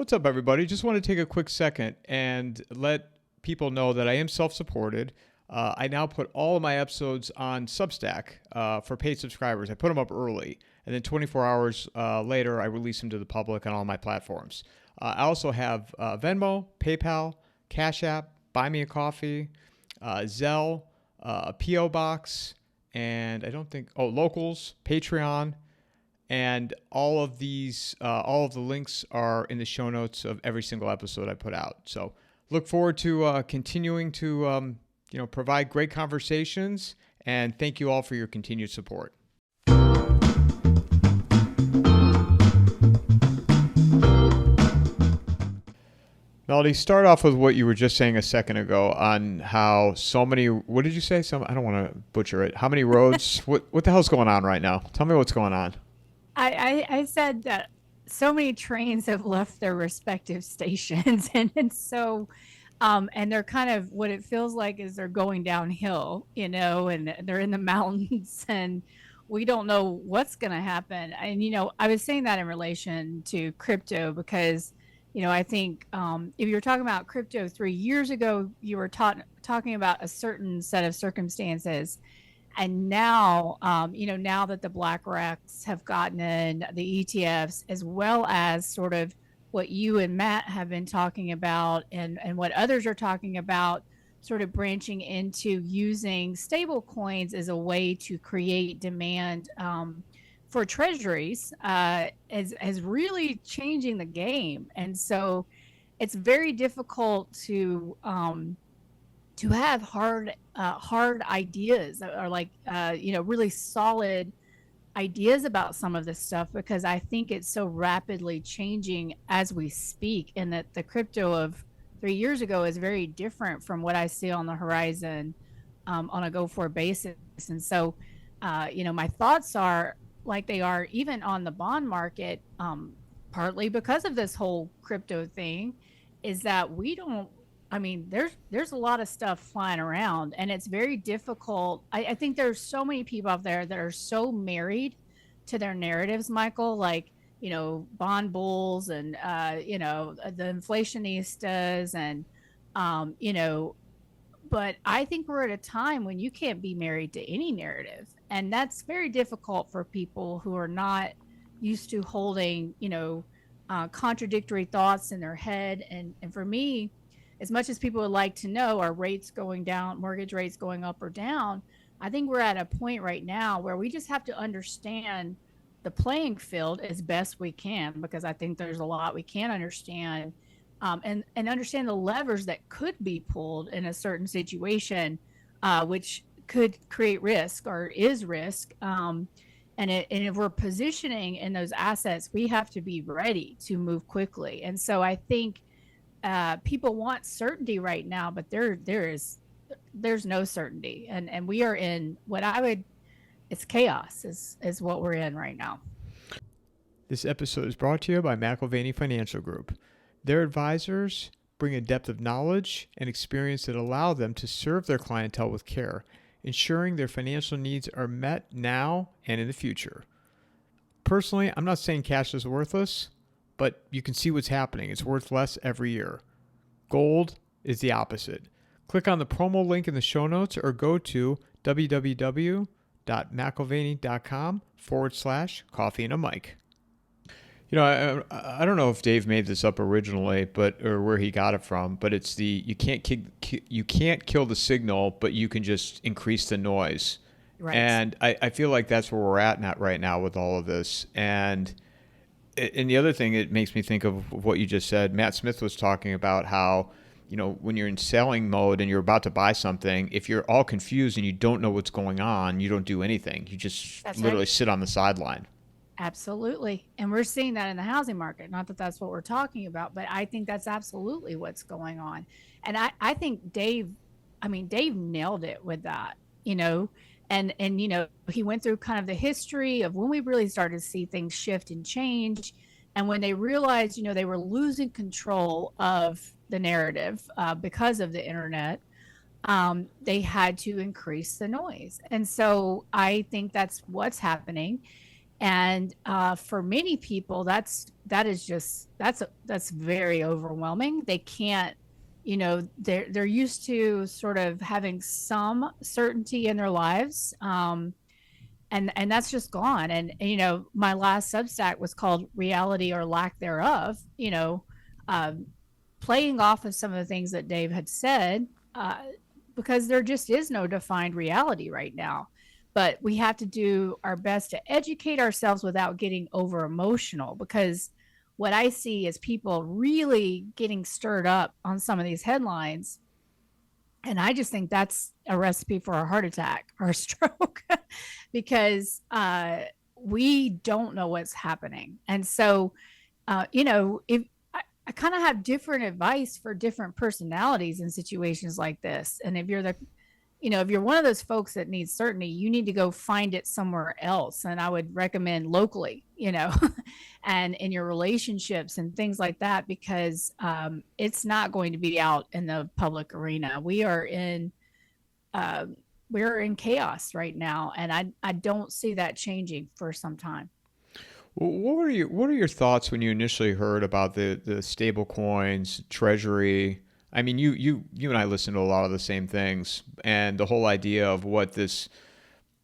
What's up, everybody? Just want to take a quick second and let people know that I am self-supported. I now put all of my episodes on Substack for paid subscribers. I put them up early, and then 24 hours later, I release them to the public on all my platforms. I also have Venmo, PayPal, Cash App, Buy Me a Coffee, Zelle, a P.O. Box, and Locals, Patreon. And all of the links are in the show notes of every single episode I put out. So look forward to continuing to provide great conversations. And thank you all for your continued support. Melody, start off with what you were just saying a second ago on how so many. What did you say? I don't want to butcher it. How many roads? What the hell's going on right now? Tell me what's going on. I said that so many trains have left their respective stations, and they're kind of what it feels like is they're going downhill, and they're in the mountains, and we don't know what's going to happen. And I was saying that in relation to crypto because I think if you were talking about crypto 3 years ago, you were talking about a certain set of circumstances. And now, now that the BlackRocks have gotten in, the ETFs, as well as sort of what you and Matt have been talking about and what others are talking about, sort of branching into using stable coins as a way to create demand for treasuries is really changing the game. And so it's very difficult to have hard ideas or really solid ideas about some of this stuff, because I think it's so rapidly changing as we speak, and that the crypto of 3 years ago is very different from what I see on the horizon on a go-forward basis. And so, my thoughts are like they are even on the bond market, partly because of this whole crypto thing, is that there's a lot of stuff flying around, and it's very difficult. I think there's so many people out there that are so married to their narratives, Michael, like, bond bulls and, the inflationistas and, but I think we're at a time when you can't be married to any narrative. And that's very difficult for people who are not used to holding, contradictory thoughts in their head. And for me, as much as people would like to know, are rates going down, mortgage rates going up or down, I think we're at a point right now where we just have to understand the playing field as best we can, because I think there's a lot we can't understand, and understand the levers that could be pulled in a certain situation, which could create risk or is risk. And if we're positioning in those assets, we have to be ready to move quickly. And so I think people want certainty right now, but there's no certainty, and we are in it's chaos is what we're in right now. This episode is brought to you by McIlvaney Financial Group. Their advisors bring a depth of knowledge and experience that allow them to serve their clientele with care, ensuring their financial needs are met now and in the future. Personally, I'm not saying cash is worthless, but you can see what's happening. It's worth less every year. Gold is the opposite. Click on the promo link in the show notes or go to www.mcilvaney.com/coffeeandamike. I don't know if Dave made this up originally, or where he got it from, but it's you can't kill the signal, but you can just increase the noise. Right. And I feel like that's where we're at right now with all of this. And the other thing, it makes me think of what you just said. Matt Smith was talking about how, when you're in selling mode and you're about to buy something, if you're all confused and you don't know what's going on, you don't do anything. You just literally sit on the sideline. Absolutely. And we're seeing that in the housing market. Not that that's what we're talking about, but I think that's absolutely what's going on. And I think Dave nailed it with that, and he went through kind of the history of when we really started to see things shift and change. And when they realized, they were losing control of the narrative because of the internet, they had to increase the noise. And so I think that's what's happening. And for many people, that's very overwhelming. They can't, they're used to sort of having some certainty in their lives, and that's just gone. And my last Substack was called Reality or Lack Thereof. Um, Playing off of some of the things that Dave had said, because there just is no defined reality right now. But we have to do our best to educate ourselves without getting over emotional, because what I see is people really getting stirred up on some of these headlines. And I just think that's a recipe for a heart attack or a stroke because we don't know what's happening. And so, if I kind of have different advice for different personalities in situations like this. And if you're if you're one of those folks that needs certainty, you need to go find it somewhere else. And I would recommend locally, and in your relationships and things like that, because it's not going to be out in the public arena. We're in chaos right now, and I don't see that changing for some time. Well, what are your thoughts when you initially heard about the stable coins, treasury? I mean, you and I listen to a lot of the same things, and the whole idea of what this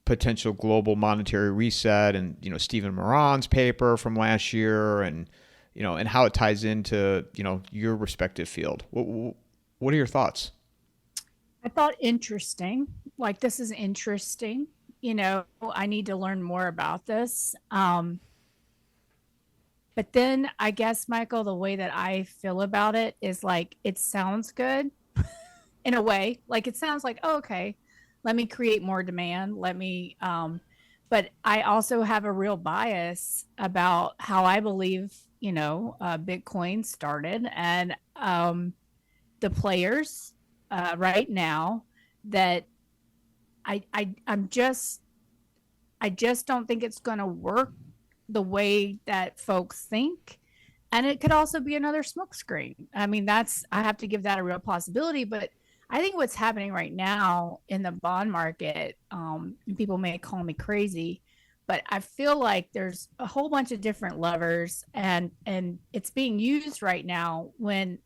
potential global monetary reset, and Stephen Moran's paper from last year, and and how it ties into your respective field. What are your thoughts? I thought interesting. Like, this is interesting. I need to learn more about this. But then I guess, Michael, the way that I feel about it is like, it sounds good in a way. Like, it sounds like, oh, okay, let me create more demand. But I also have a real bias about how I believe, Bitcoin started, and the players right now that I'm just, I just don't think it's going to work the way that folks think. And it could also be another smokescreen. I mean, I have to give that a real possibility. But I think what's happening right now in the bond market, people may call me crazy, but I feel like there's a whole bunch of different levers, and it's being used right now when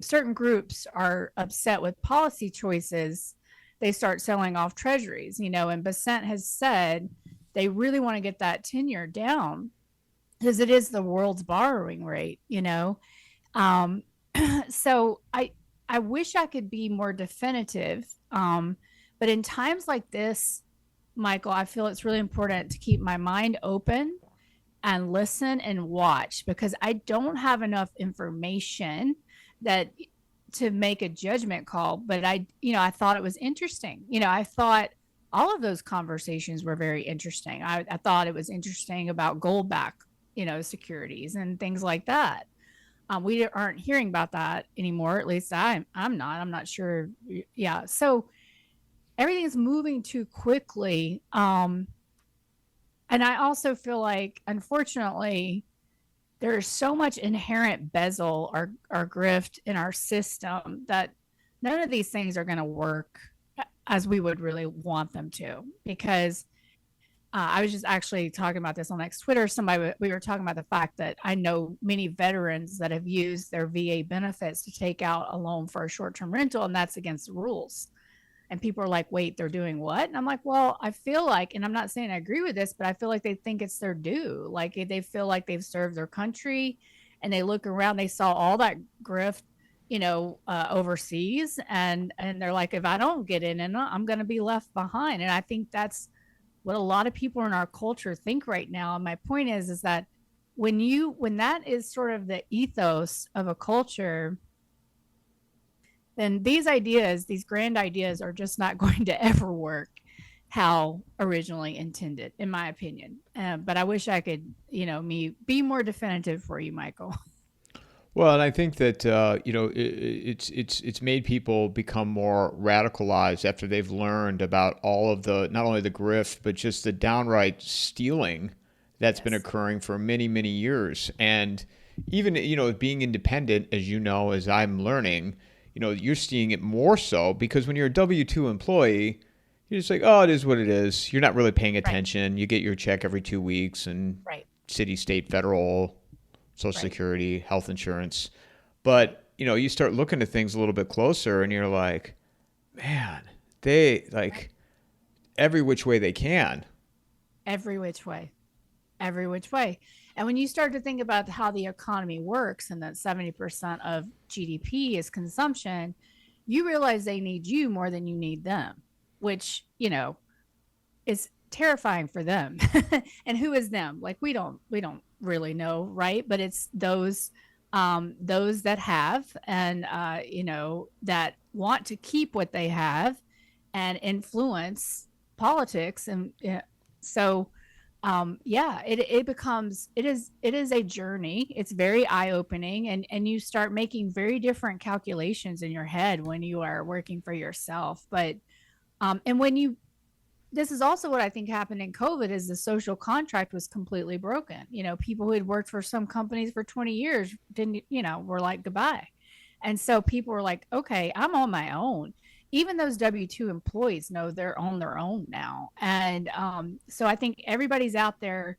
certain groups are upset with policy choices. They start selling off treasuries, and Besant has said they really want to get that 10-year down because it is the world's borrowing rate, Um, so I wish I could be more definitive. But in times like this, Michael, I feel it's really important to keep my mind open and listen and watch, because I don't have enough information to make a judgment call. But I thought it was interesting. I thought all of those conversations were very interesting. I thought it was interesting about gold back, securities and things like that. We aren't hearing about that anymore. At least I'm not sure. Yeah. So everything's moving too quickly. And I also feel like, unfortunately, there's so much inherent bezel or grift in our system that none of these things are going to work as we would really want them to. Because I was just actually talking about this on Twitter. We were talking about the fact that I know many veterans that have used their VA benefits to take out a loan for a short-term rental, and that's against the rules. And people are like, wait, they're doing what? And I'm like, well, I feel like, and I'm not saying I agree with this, but I feel like they think it's their due. Like, they feel like they've served their country, and they look around, they saw all that grift, overseas, and they're like, if I don't get in, and I'm going to be left behind. And I think that's what a lot of people in our culture think right now. And my point is that when that is sort of the ethos of a culture, then these grand ideas are just not going to ever work how originally intended, in my opinion. But I wish I could, be more definitive for you, Michael. Well, and I think that it's made people become more radicalized after they've learned about all of the, not only the grift, but just the downright stealing that's been occurring for many, many years. And even being independent, as I'm learning, you're seeing it more so, because when you're a W-2 employee, You're just like, oh, it is what it is. You're not really paying Right. attention. You get your check every 2 weeks, and Right. city, state, federal, Social Right. Security, health insurance. But, you start looking at things a little bit closer and you're like, man, they Right. like every which way they can. Every which way. Every which way. And when you start to think about how the economy works and that 70% of GDP is consumption, you realize they need you more than you need them, which, is terrifying for them. And who is them? Like we don't really know, right? But it's those that have and that want to keep what they have and influence politics and so yeah, it is a journey. It's very eye-opening, and you start making very different calculations in your head when you are working for yourself. But and when you this is also what I think happened in COVID is the social contract was completely broken. People who had worked for some companies for 20 years didn't, were like goodbye. And so people were like, okay, I'm on my own. Even those W-2 employees know they're on their own now. And so I think everybody's out there.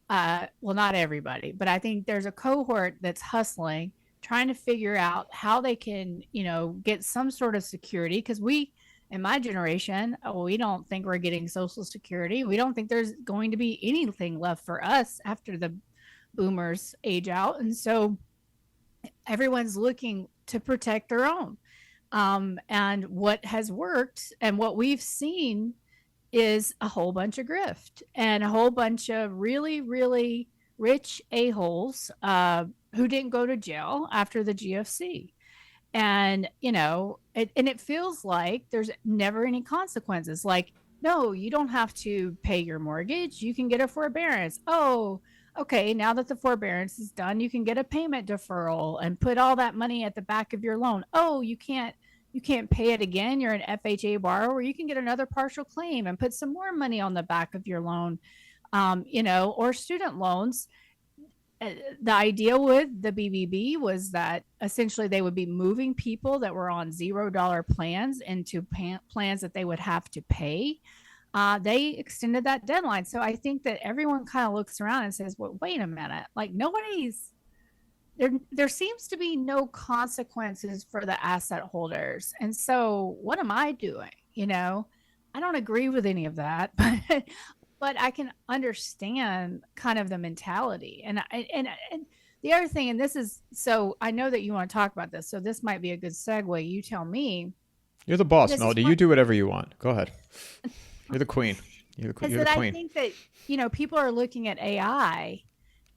Well, not everybody, but I think there's a cohort that's hustling, trying to figure out how they can, get some sort of security. Because in my generation, we don't think we're getting Social Security. We don't think there's going to be anything left for us after the boomers age out. And so everyone's looking to protect their own. And what has worked and what we've seen is a whole bunch of grift and a whole bunch of really, really rich a-holes who didn't go to jail after the GFC. And, it feels like there's never any consequences. Like, no, you don't have to pay your mortgage. You can get a forbearance. Oh, okay. Now that the forbearance is done, you can get a payment deferral and put all that money at the back of your loan. Oh, you can't pay it again. You're an FHA borrower. You can get another partial claim and put some more money on the back of your loan, or student loans. The idea with the BBB was that essentially they would be moving people that were on $0 plans into plans that they would have to pay. They extended that deadline. So I think that everyone kind of looks around and says, well, wait a minute, like there seems to be no consequences for the asset holders. And so what am I doing? I don't agree with any of that, but I can understand kind of the mentality. And the other thing, and this is, so I know that you want to talk about this, so this might be a good segue. You tell me. You're the boss, This is Melody. what, You do whatever you want. Go ahead. You're the queen. You're is the that I queen. think that, people are looking at AI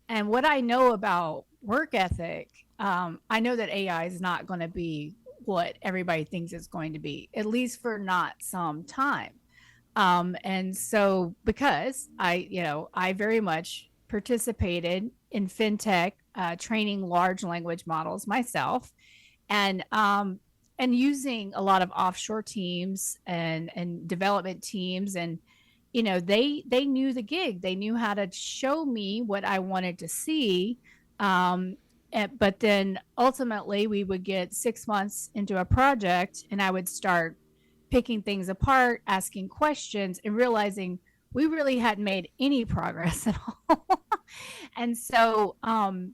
and what I know about work ethic. I know that AI is not going to be what everybody thinks it's going to be, at least for not some time. And so because I very much participated in fintech, training large language models myself, and using a lot of offshore teams and development teams, and they knew the gig. They knew how to show me what I wanted to see. But then ultimately we would get 6 months into a project and I would start picking things apart, asking questions, and realizing we really hadn't made any progress at all. And so, and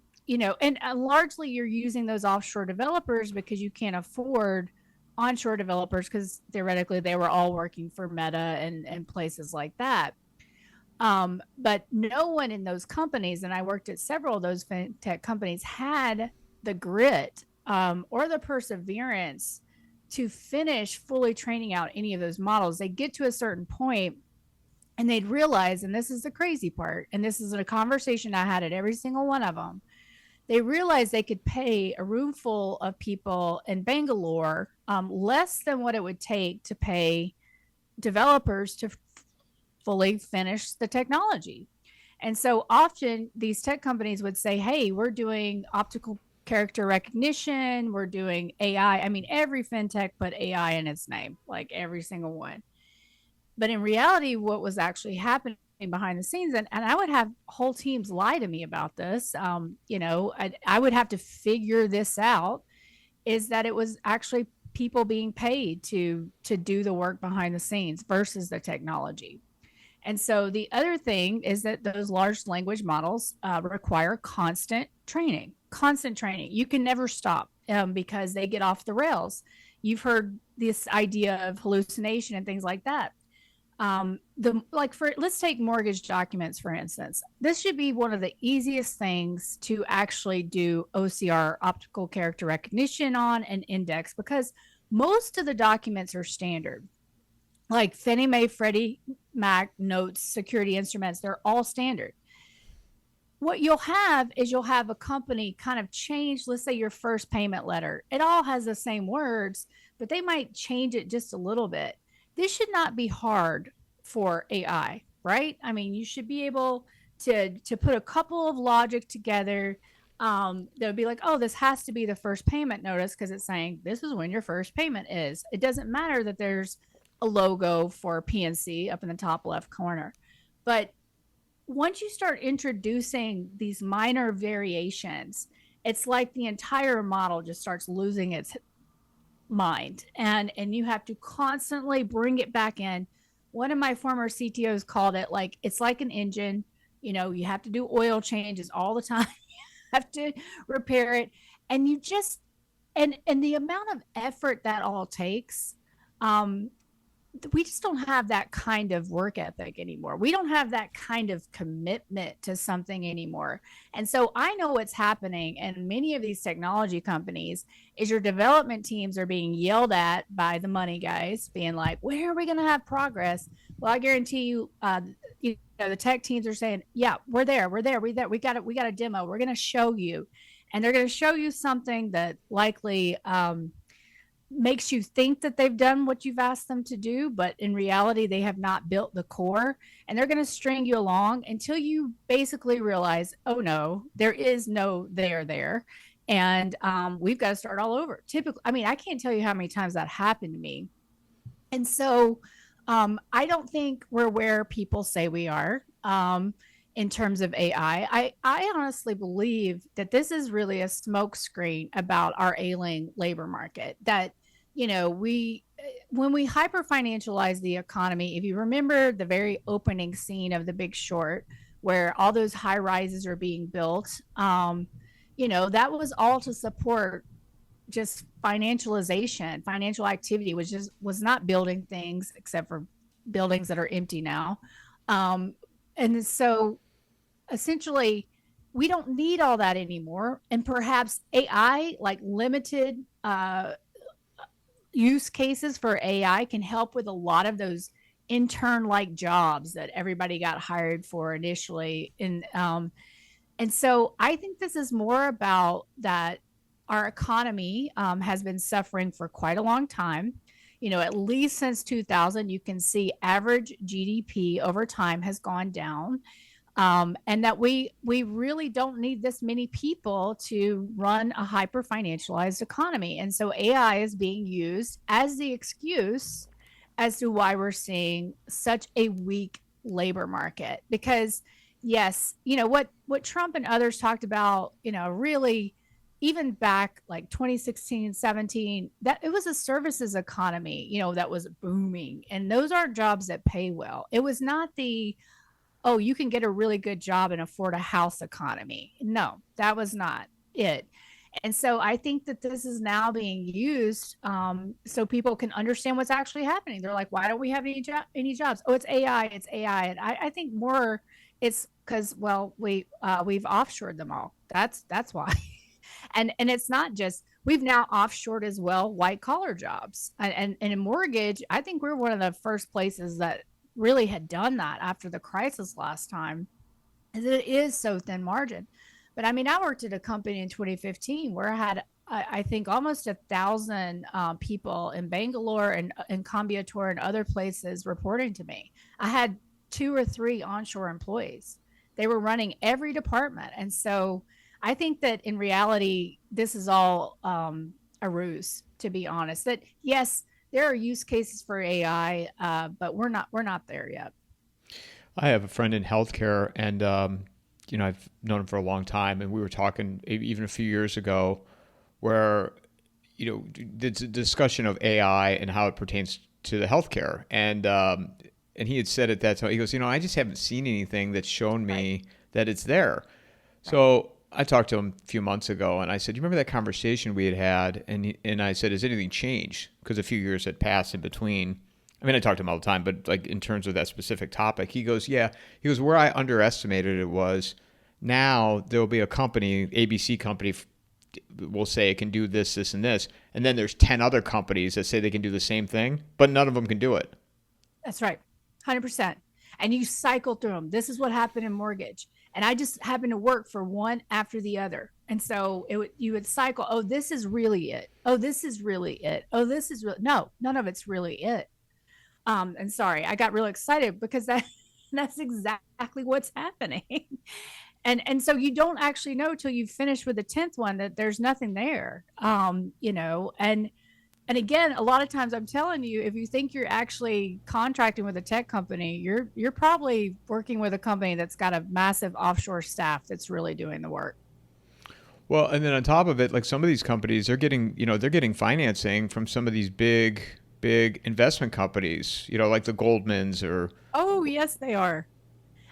largely you're using those offshore developers because you can't afford onshore developers because theoretically they were all working for Meta and places like that. But no one in those companies, and I worked at several of those fintech companies, had the grit or the perseverance to finish fully training out any of those models. They get to a certain point and they'd realize, and this is the crazy part, and this is a conversation I had at every single one of them. They realized they could pay a room full of people in Bangalore less than what it would take to pay developers to fully finish the technology. And so often these tech companies would say, hey, we're doing optical character recognition, we're doing AI. I mean, every fintech put AI in its name, like every single one. But in reality, what was actually happening behind the scenes, and I would have whole teams lie to me about this, I would have to figure this out, is that it was actually people being paid to do the work behind the scenes versus the technology. And so the other thing is that those large language models require constant training. You can never stop because they get off the rails. You've heard this idea of hallucination and things like that. Let's take mortgage documents for instance. This should be one of the easiest things to actually do OCR, optical character recognition, on and index, because most of the documents are standard, like Fannie Mae, Freddie Mac notes, security instruments, they're all standard. What you'll have is you'll have a company kind of change, let's say your first payment letter. It all has the same words, but they might change it just a little bit. This should not be hard for AI, right? I mean, you should be able to put a couple of logic together. They'll be like, oh, this has to be the first payment notice because it's saying this is when your first payment is. It doesn't matter that there's a logo for PNC up in the top left corner. But once you start introducing these minor variations, it's like the entire model just starts losing its mind, and you have to constantly bring it back in. One of my former CTOs called it like it's like an engine. You have to do oil changes all the time. You have to repair it, and you just and the amount of effort that all takes. We just don't have that kind of work ethic anymore. We don't have that kind of commitment to something anymore. And so I know what's happening in many of these technology companies is your development teams are being yelled at by the money guys, being like, where are we going to have progress? Well, I guarantee you, the tech teams are saying, yeah, we're there. We got a demo. We're going to show you. And they're going to show you something that likely, makes you think that they've done what you've asked them to do, but in reality they have not built the core, and they're going to string you along until you basically realize, oh no, there is no there, and we've got to start all over. Typically, I mean, I can't tell you how many times that happened to me. And so I don't think we're where people say we are in terms of AI. I honestly believe that this is really a smokescreen about our ailing labor market. That when we hyper financialize the economy, if you remember the very opening scene of The Big Short, where all those high rises are being built, that was all to support just financialization. Financial activity was not building things, except for buildings that are empty now. And so essentially we don't need all that anymore. And perhaps AI, like limited use cases for AI, can help with a lot of those intern like jobs that everybody got hired for initially. And so I think this is more about that our economy has been suffering for quite a long time. At least since 2000, you can see average GDP over time has gone down. And that we really don't need this many people to run a hyper financialized economy. And so AI is being used as the excuse as to why we're seeing such a weak labor market. Because yes, what Trump and others talked about, really even back like 2016, 17, that it was a services economy, that was booming. And those aren't jobs that pay well. It was not oh, you can get a really good job and afford a house economy. No, that was not it. And so I think that this is now being used so people can understand what's actually happening. They're like, why don't we have any jobs? Oh, it's AI. It's AI. And I think more it's because, well, we've offshored them all. That's why. And it's not just, we've now offshored as well white collar jobs. And in mortgage, I think we're one of the first places that really had done that after the crisis last time. And it is so thin margin. But I mean, I worked at a company in 2015 where I had, I think, almost 1,000 people in Bangalore and in Coimbatore and other places reporting to me. I had 2 or 3 onshore employees. They were running every department. And so I think that in reality, this is all a ruse, to be honest. That yes, there are use cases for AI, but we're not there yet. I have a friend in healthcare, and I've known him for a long time, and we were talking even a few years ago, where the discussion of AI and how it pertains to the healthcare. And he had said at that time, he goes, I just haven't seen anything that's shown me that it's there. So I talked to him a few months ago, and I said, you remember that conversation we had had? And I said, has anything changed? Because a few years had passed in between. I mean, I talk to him all the time, but like in terms of that specific topic, he goes, yeah. He goes, where I underestimated it was now there'll be a company, ABC company, will say it can do this, this, and this. And then there's 10 other companies that say they can do the same thing, but none of them can do it. That's right. 100%. And you cycle through them. This is what happened in mortgage. And I just happened to work for one after the other. And so you would cycle. Oh, this is really it. Oh, this is really it. Oh, this is no, none of it's really it. And sorry, I got really excited because that's exactly what's happening. And so you don't actually know till you finish with the 10th one that there's nothing there. And again, a lot of times I'm telling you, if you think you're actually contracting with a tech company, you're probably working with a company that's got a massive offshore staff that's really doing the work. Well, and then on top of it, like some of these companies, they're getting financing from some of these big investment companies, like the Goldmans or. Oh, yes, they are.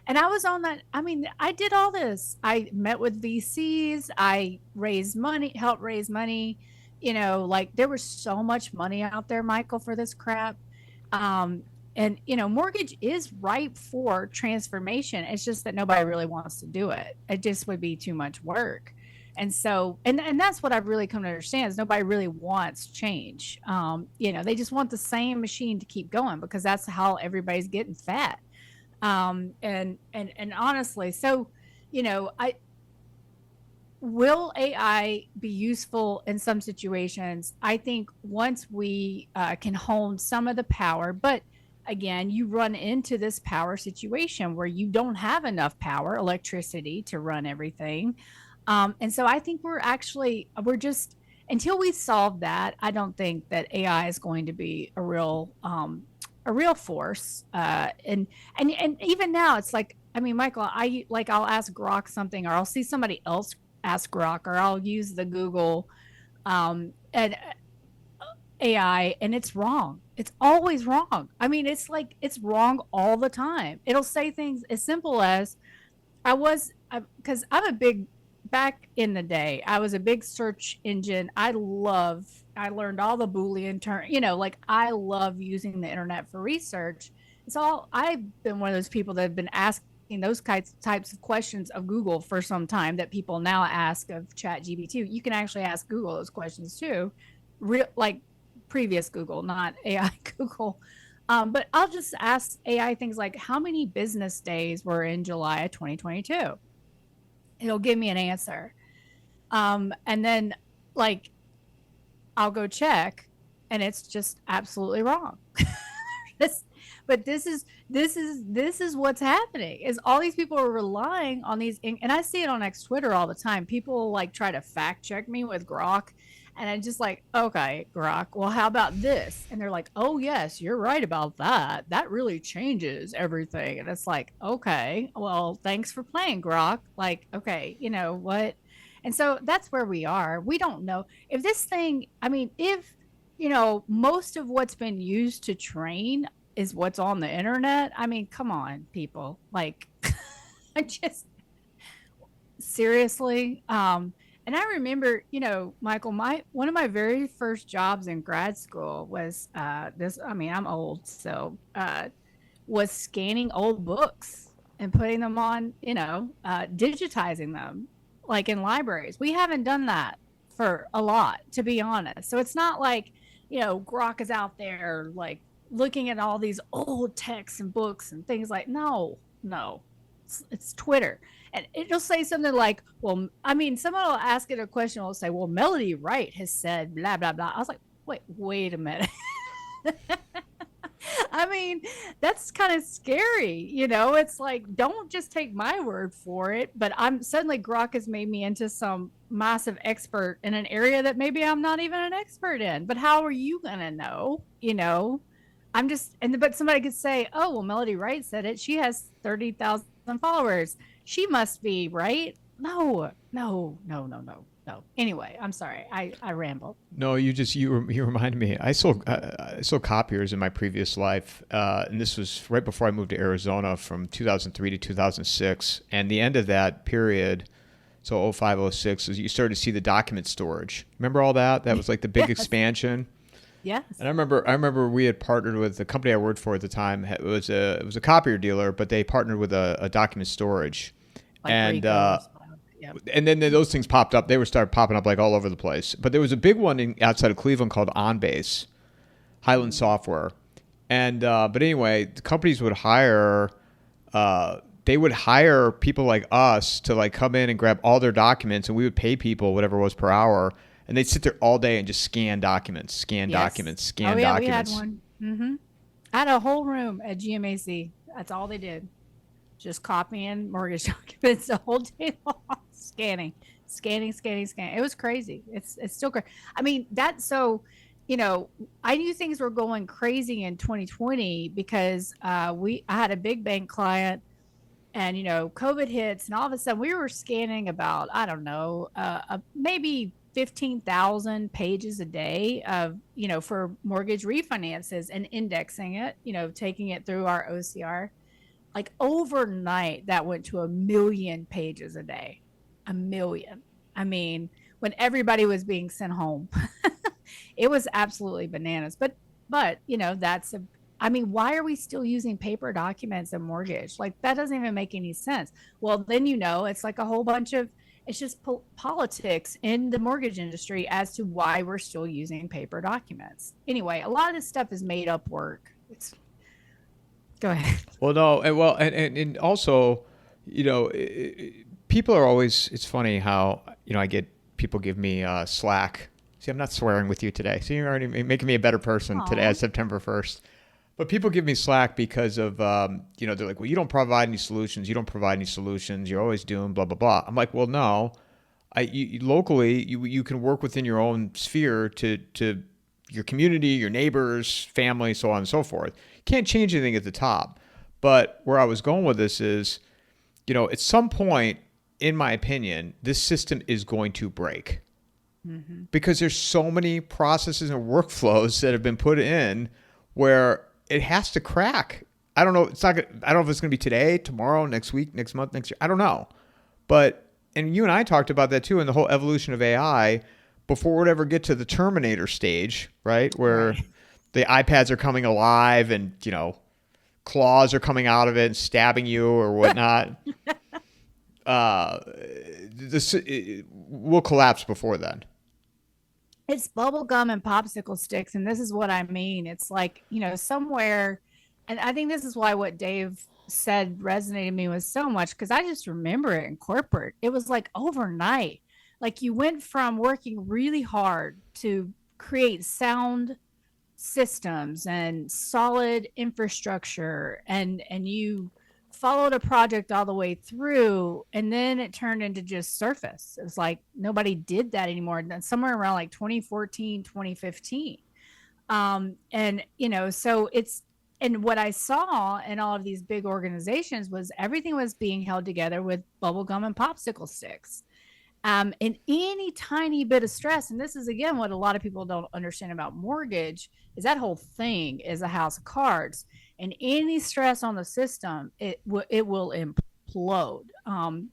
And I was on that. I mean, I did all this. I met with VCs. I helped raise money. Like there was so much money out there, Michael, for this crap. And mortgage is ripe for transformation. It's just that nobody really wants to do it. It just would be too much work. And so, and that's what I've really come to understand is nobody really wants change. They just want the same machine to keep going because that's how everybody's getting fat. And honestly, so, will AI be useful in some situations? I think once we can hone some of the power, but again, you run into this power situation where you don't have enough power, electricity to run everything. And so I think we're just, until we solve that, I don't think that AI is going to be a real force. And even now it's like, I mean, Michael, I'll ask Grok something, or I'll see somebody else ask Grok, or I'll use the Google, and AI, and it's wrong. It's always wrong. I mean, it's like, it's wrong all the time. It'll say things as simple as because back in the day, I was a big search engine. I learned all the Boolean terms, like I love using the internet for research. I've been one of those people that have been asking those types of questions of Google for some time that people now ask of ChatGPT. You can actually ask Google those questions too, like previous Google, not AI Google. But I'll just ask AI things like, how many business days were in July of 2022? It'll give me an answer. And then like, I'll go check and it's just absolutely wrong. But this is what's happening is all these people are relying on these. And I see it on X Twitter all the time. People like try to fact check me with Grok. And I'm just like, okay, Grok, well, how about this? And they're like, oh, yes, you're right about that. That really changes everything. And it's like, okay, well, thanks for playing, Grok. Like, okay, you know what? And so that's where we are. We don't know if this thing, I mean, if, most of what's been used to train is what's on the internet. I mean, come on, people. Like, I just, seriously. And I remember, Michael, one of my very first jobs in grad school was I'm old, so was scanning old books and putting them on, digitizing them like in libraries. We haven't done that for a lot, to be honest. So it's not like, Grok is out there like looking at all these old texts and books and things like, no, it's Twitter. And it'll say something like, well, I mean, someone will ask it a question, will say, well, Melody Wright has said blah, blah, blah. I was like, wait a minute. I mean, that's kind of scary. It's like, don't just take my word for it. But suddenly Grok has made me into some massive expert in an area that maybe I'm not even an expert in. But how are you going to know? But somebody could say, oh, well, Melody Wright said it. She has 30,000 followers. She must be right. No. So anyway, I'm sorry. I rambled. No, you remind me. I sold copiers in my previous life, and this was right before I moved to Arizona from 2003 to 2006. And the end of that period, so 05, 06, is you started to see the document storage. Remember all that? That was like the big Yes. expansion. Yes. And I remember we had partnered with the company I worked for at the time. It was a copier dealer, but they partnered with a document storage, Like and Rico. Yep. and then those things popped up. They were started popping up like all over the place. But there was a big one outside of Cleveland called OnBase, Highland Software, and but anyway, the companies would hire. They would hire people like us to like come in and grab all their documents, and we would pay people whatever it was per hour, and they'd sit there all day and just scan documents, scan Yes. documents, Oh scan yeah, we had documents. one. I had a whole room at GMAC. That's all they did. Just copying mortgage documents the whole day long, scanning. It was crazy. It's still crazy. I mean, that's so, I knew things were going crazy in 2020 because I had a big bank client, and COVID hits, and all of a sudden we were scanning about, I don't know, maybe 15,000 pages a day of, for mortgage refinances and indexing it, taking it through our OCR. Like overnight, that went to 1 million pages a day. 1 million. I mean, when everybody was being sent home, it was absolutely bananas. But I mean, why are we still using paper documents in mortgage? Like that doesn't even make any sense. Well, then it's like a whole bunch of it's just politics in the mortgage industry as to why we're still using paper documents. Anyway, a lot of this stuff is made up work. Go ahead. Well, no, and also, people are always. It's funny how I get people give me slack. See, I'm not swearing with you today. So you're already making me a better person today, Aw. as September 1st. But people give me slack because of, they're like, well, you don't provide any solutions. You don't provide any solutions. You're always doing blah, blah, blah. I'm like, well, no. Locally, you can work within your own sphere to your community, your neighbors, family, so on and so forth. You can't change anything at the top. But where I was going with this is, at some point, in my opinion, this system is going to break. Mm-hmm. Because there's so many processes and workflows that have been put in where it has to crack. I don't know. I don't know if it's going to be today, tomorrow, next week, next month, next year. I don't know. But, and you and I talked about that too in the whole evolution of AI before it ever get to the Terminator stage, right? Where Right. the iPads are coming alive and, claws are coming out of it and stabbing you or whatnot. It will collapse before then. It's bubble gum and popsicle sticks, and this is what I mean. It's like, somewhere, and I think this is why what Dave said resonated me with so much, because I just remember it in corporate. It was like overnight. Like you went from working really hard to create sound systems and solid infrastructure, and you followed a project all the way through, and then it turned into just surface. It was like nobody did that anymore. And then somewhere around like 2014, 2015, and so it's, and what I saw in all of these big organizations was everything was being held together with bubble gum and popsicle sticks. And any tiny bit of stress, and this is again what a lot of people don't understand about mortgage, is that whole thing is a house of cards, and any stress on the system, it will implode,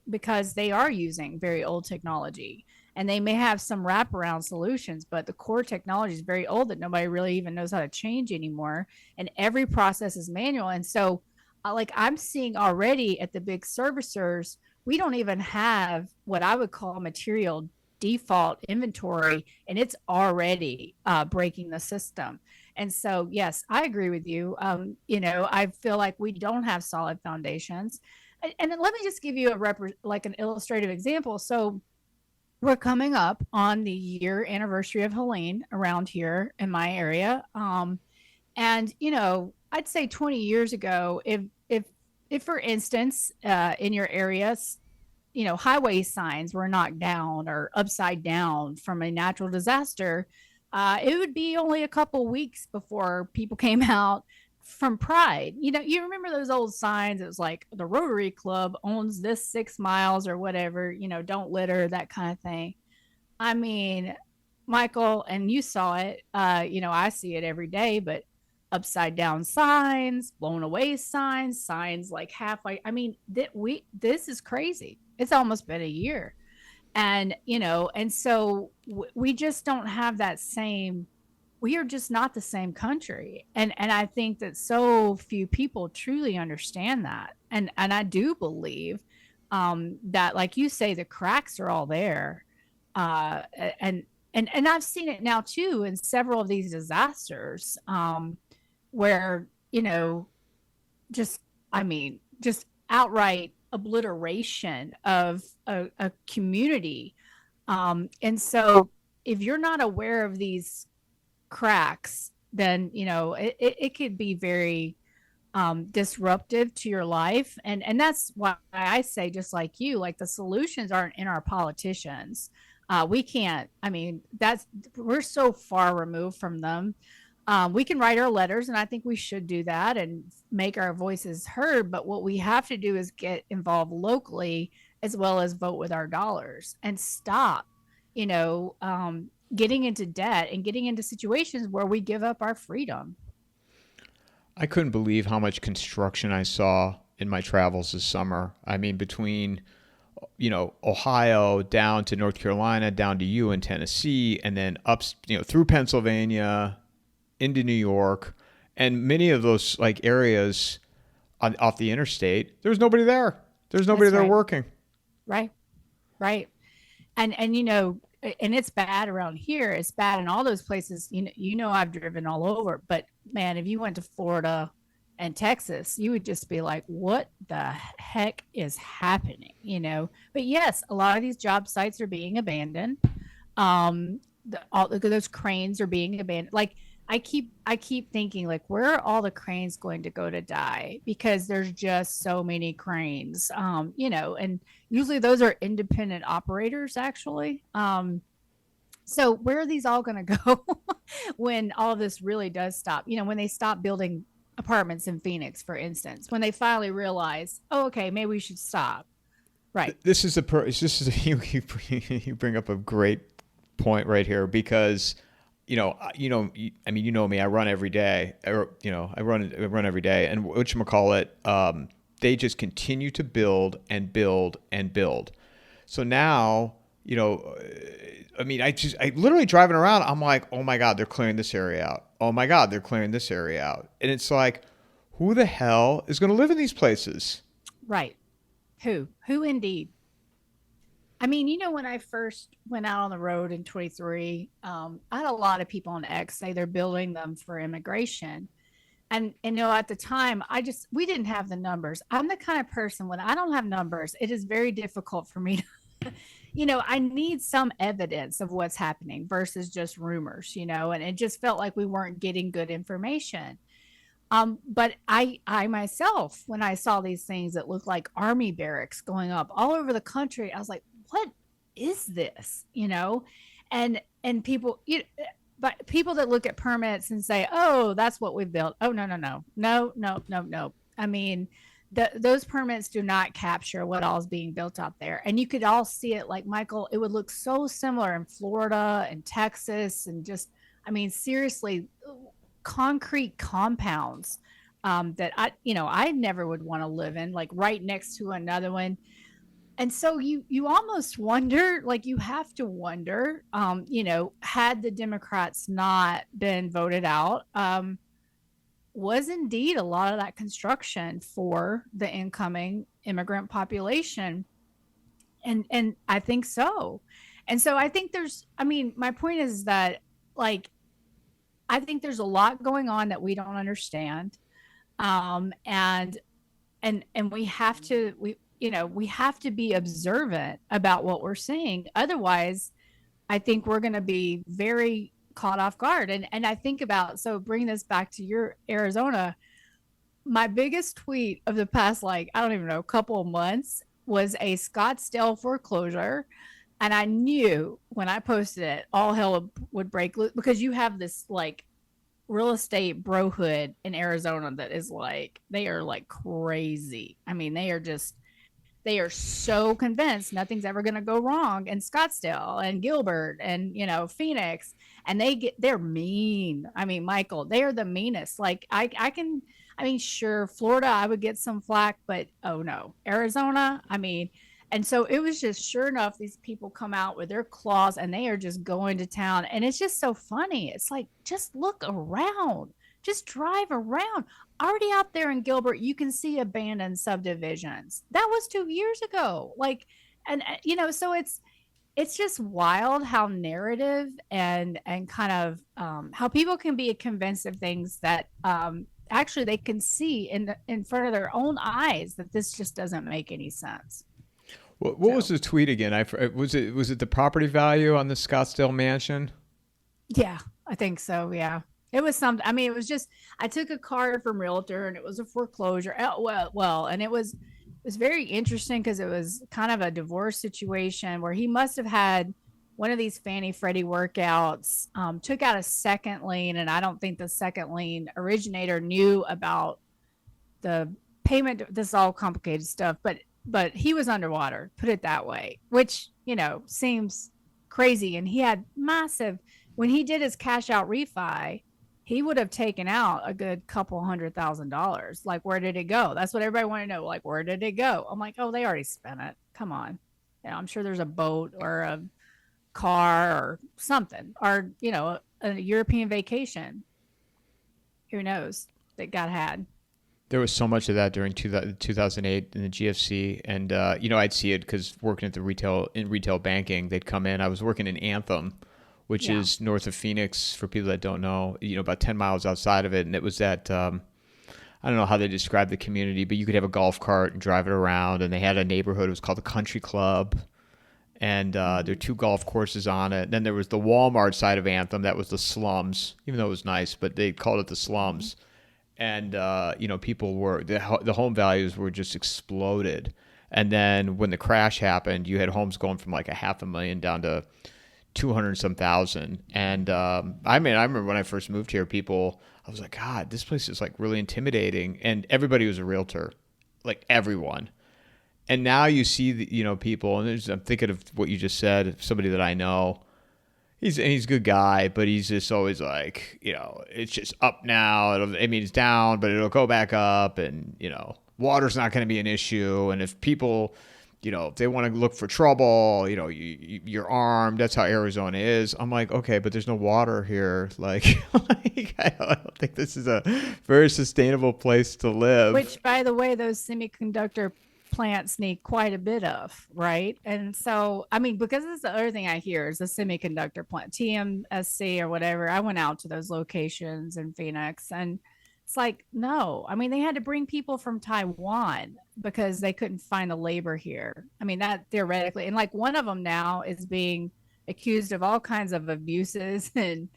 because they are using very old technology, and they may have some wraparound solutions, but the core technology is very old that nobody really even knows how to change anymore, and every process is manual. And so, like I'm seeing already at the big servicers, we don't even have what I would call material default inventory, and it's already breaking the system. And so, yes, I agree with you. I feel like we don't have solid foundations. And then let me just give you like an illustrative example. So we're coming up on the year anniversary of Helene around here in my area. And I'd say 20 years ago, if for instance, in your areas, highway signs were knocked down or upside down from a natural disaster, it would be only a couple weeks before people came out from pride. You remember those old signs? It was like the Rotary Club owns this 6 miles or whatever, don't litter, that kind of thing. I mean, Michael, and you saw it. I see it every day, but upside down signs, blown away signs, signs like halfway. I mean, this is crazy. It's almost been a year, and and so we just don't have that same. We are just not the same country, and I think that so few people truly understand that, and I do believe that, like you say, the cracks are all there, uh, and and I've seen it now too in several of these disasters, where just I mean, just outright obliteration of a community, and so if you're not aware of these cracks, then it could be very disruptive to your life, and that's why I say, just like you, like, the solutions aren't in our politicians. We can't, I mean, that's we're so far removed from them. We can write our letters, and I think we should do that and make our voices heard, but what we have to do is get involved locally, as well as vote with our dollars, and stop you know getting into debt and getting into situations where we give up our freedom. I couldn't believe how much construction I saw in my travels this summer. I mean, between Ohio down to North Carolina, down to you in Tennessee, and then up, through Pennsylvania into New York, and many of those like areas off the interstate, there's nobody there. There's nobody That's there right. working. Right. Right. And and it's bad around here. It's bad in all those places. I've driven all over, but man, if you went to Florida and Texas, you would just be like, what the heck is happening? But yes, a lot of these job sites are being abandoned. All those cranes are being abandoned. Like, I keep thinking, like, where are all the cranes going to go to die? Because there's just so many cranes. And usually those are independent operators, actually. So where are these all going to go when all of this really does stop? When they stop building apartments in Phoenix, for instance, when they finally realize, oh, okay, maybe we should stop. Right. You bring up a great point right here, because I mean, me, I run every day, or I run every day, and whatchamacallit, they just continue to build and build and build. So now, I mean, I literally driving around, I'm like, oh my God, they're clearing this area out. Oh my God, they're clearing this area out. And it's like, who the hell is going to live in these places? Right. Who indeed? I mean, when I first went out on the road in 23, I had a lot of people on X say they're building them for immigration. And at the time, we didn't have the numbers. I'm the kind of person, when I don't have numbers, it is very difficult for me to, I need some evidence of what's happening versus just rumors, and it just felt like we weren't getting good information. But I myself, when I saw these things that looked like army barracks going up all over the country, I was like, what is this? And people, but people that look at permits and say, oh, that's what we built. Oh, no, no, no, no, no, no, no. I mean, those permits do not capture what all is being built out there. And you could all see it, like, Michael, it would look so similar in Florida and Texas, and just, I mean, seriously, concrete compounds, that I never would want to live in, like right next to another one. And so you almost wonder, like, you have to wonder, had the Democrats not been voted out, was indeed a lot of that construction for the incoming immigrant population. And I think so. And so I think my point is that, like, I think there's a lot going on that we don't understand. And we have to, we have to be observant about what we're seeing. Otherwise, I think we're going to be very caught off guard. And I think about, so bring this back to your Arizona, my biggest tweet of the past, like, I don't even know, couple of months, was a Scottsdale foreclosure. And I knew when I posted it, all hell would break loose, because you have this, like, real estate brohood in Arizona that is, like, they are like crazy. I mean, they are so convinced nothing's ever going to go wrong in Scottsdale and Gilbert and, you know, Phoenix. And they're mean. I mean, Michael, they are the meanest. Like I mean, sure, Florida, I would get some flack, but oh no, Arizona, I mean, and so it was just sure enough, these people come out with their claws and they are just going to town. And it's just so funny. It's like, just look around, just drive around. Already out there in Gilbert, you can see abandoned subdivisions. That was 2 years ago. Like, and you know, so it's just wild how narrative and kind of how people can be convinced of things that actually they can see in front of their own eyes that this just doesn't make any sense. What was the tweet again? Was it the property value on the Scottsdale mansion? Yeah, I think so. Yeah. It was something. I mean, it was just I took a card from Realtor and it was a foreclosure. And it was very interesting because it was kind of a divorce situation where he must have had one of these Fannie Freddie workouts, took out a second lien, and I don't think the second lien originator knew about the payment. This is all complicated stuff, but he was underwater, put it that way, which, you know, seems crazy. And he had massive, when he did his cash out refi, he would have taken out a good couple $100,000. Like, where did it go? That's what everybody wanted to know. Like, where did it go? I'm like, oh, they already spent it. Come on. You know, I'm sure there's a boat or a car or something, or, you know, a European vacation. Who knows that got had. There was so much of that during 2008 in the GFC. And, you know, I'd see it because working at retail banking, they'd come in. I was working in Anthem, which is north of Phoenix, for people that don't know, you know, about 10 miles outside of it. And it was that, I don't know how they described the community, but you could have a golf cart and drive it around. And they had a neighborhood. It was called the Country Club. And there were 2 golf courses on it. And then there was the Walmart side of Anthem. That was the slums, even though it was nice, but they called it the slums. And, you know, the home values were just exploded. And then when the crash happened, you had homes going from like $500,000 down to 200 some thousand. And I mean, I remember when I first moved here, I was like, God, this place is like really intimidating. And everybody was a realtor, like everyone. And now you see, you know, people, and I'm thinking of what you just said, somebody that I know. He's a good guy, but he's just always like, you know, it's just up now. It's down, but it'll go back up. And, you know, water's not going to be an issue. And if people, you know, if they want to look for trouble, you know, you're armed. That's how Arizona is. I'm like, okay, but there's no water here. Like I don't think this is a very sustainable place to live. Which, by the way, those semiconductor plants need quite a bit of, right? And so, I mean, because that's the other thing I hear is the semiconductor plant, TMSC or whatever. I went out to those locations in Phoenix, and it's like, no, I mean, they had to bring people from Taiwan because they couldn't find the labor here. I mean, that theoretically, and like one of them now is being accused of all kinds of abuses and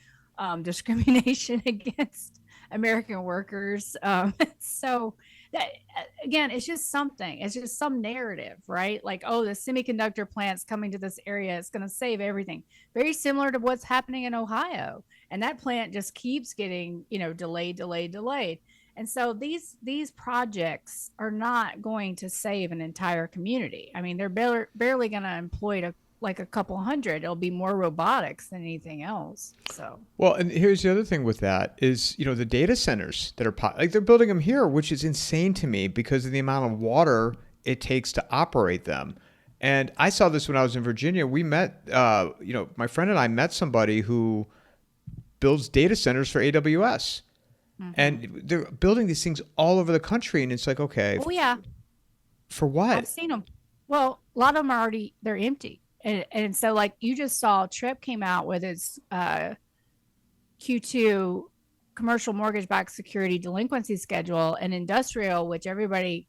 discrimination against American workers. So that, again, it's just something. It's just some narrative, right? Like, oh, the semiconductor plant's coming to this area. It's going to save everything. Very similar to what's happening in Ohio. And that plant just keeps getting, you know, delayed. And so these projects are not going to save an entire community. I mean, they're barely going to employ like a couple hundred. It'll be more robotics than anything else. So, well, and here's the other thing with that is, you know, the data centers that are like they're building them here, which is insane to me because of the amount of water it takes to operate them. And I saw this when I was in Virginia. We met, you know, my friend and I met somebody who builds data centers for AWS. Mm-hmm. And they're building these things all over the country. And it's like, okay. Oh, yeah. For what? I've seen them. Well, a lot of them are they're empty. And so, like, you just saw Trip came out with its Q2 commercial mortgage-backed security delinquency schedule, and industrial, which everybody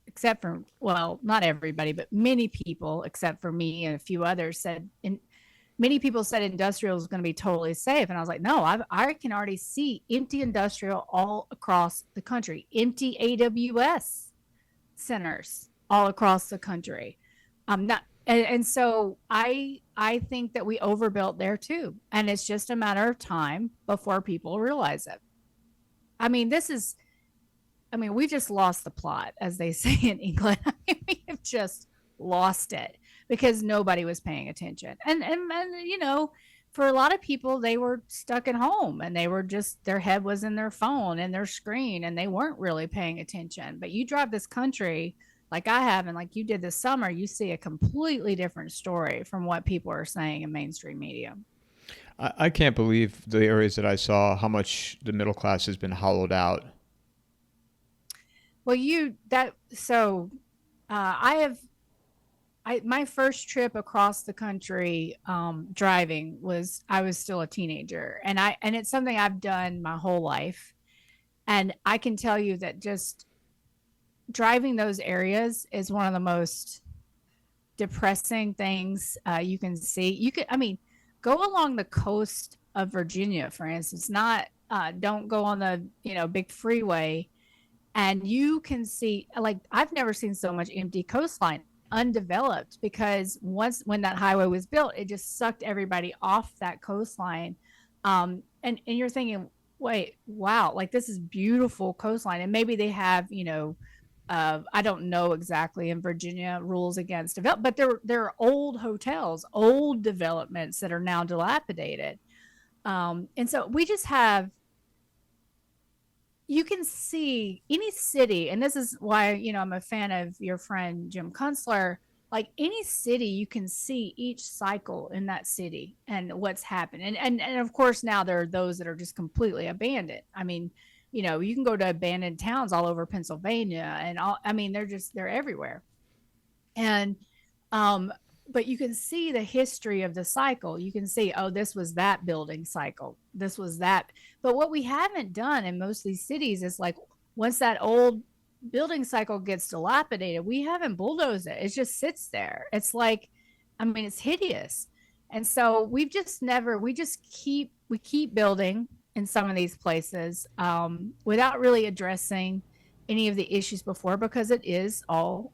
except for, well, not everybody, but many people except for me and a few others said, many people said industrial is going to be totally safe. And I was like, no, I can already see empty industrial all across the country, empty AWS centers all across the country. And so I think that we overbuilt there too. And it's just a matter of time before people realize it. I mean, this is I mean, we just lost the plot, as they say in England. I mean, we have just lost it because nobody was paying attention. And you know, for a lot of people, they were stuck at home and they were just their head was in their phone and their screen and they weren't really paying attention. But you drive this country like I have and like you did this summer, you see a completely different story from what people are saying in mainstream media. I can't believe the areas that I saw, how much the middle class has been hollowed out. Well, you that so I have I my first trip across the country driving was I was still a teenager, and it's something I've done my whole life, and I can tell you that just driving those areas is one of the most depressing things you can see. You could, I mean, go along the coast of Virginia, for instance. Not don't go on the big freeway, and you can see like I've never seen so much empty coastline undeveloped because once when that highway was built, it just sucked everybody off that coastline. And you're thinking, wait, wow, like this is beautiful coastline, and maybe they have I don't know exactly in Virginia rules against develop, but there are old hotels, old developments that are now dilapidated. And so we just have you can see any city, and this is why I'm a fan of your friend Jim Kunstler. Like any city, you can see each cycle in that city and what's happened. And of course now there are those that are just completely abandoned. I mean, you can go to abandoned towns all over Pennsylvania and all. I mean, they're everywhere. And but you can see the history of the cycle. You can see, oh, this was that building cycle. This was that. But what we haven't done in most of these cities is like once that old building cycle gets dilapidated, we haven't bulldozed it. It just sits there. It's like, I mean, it's hideous. And so we keep building in some of these places without really addressing any of the issues before because it is all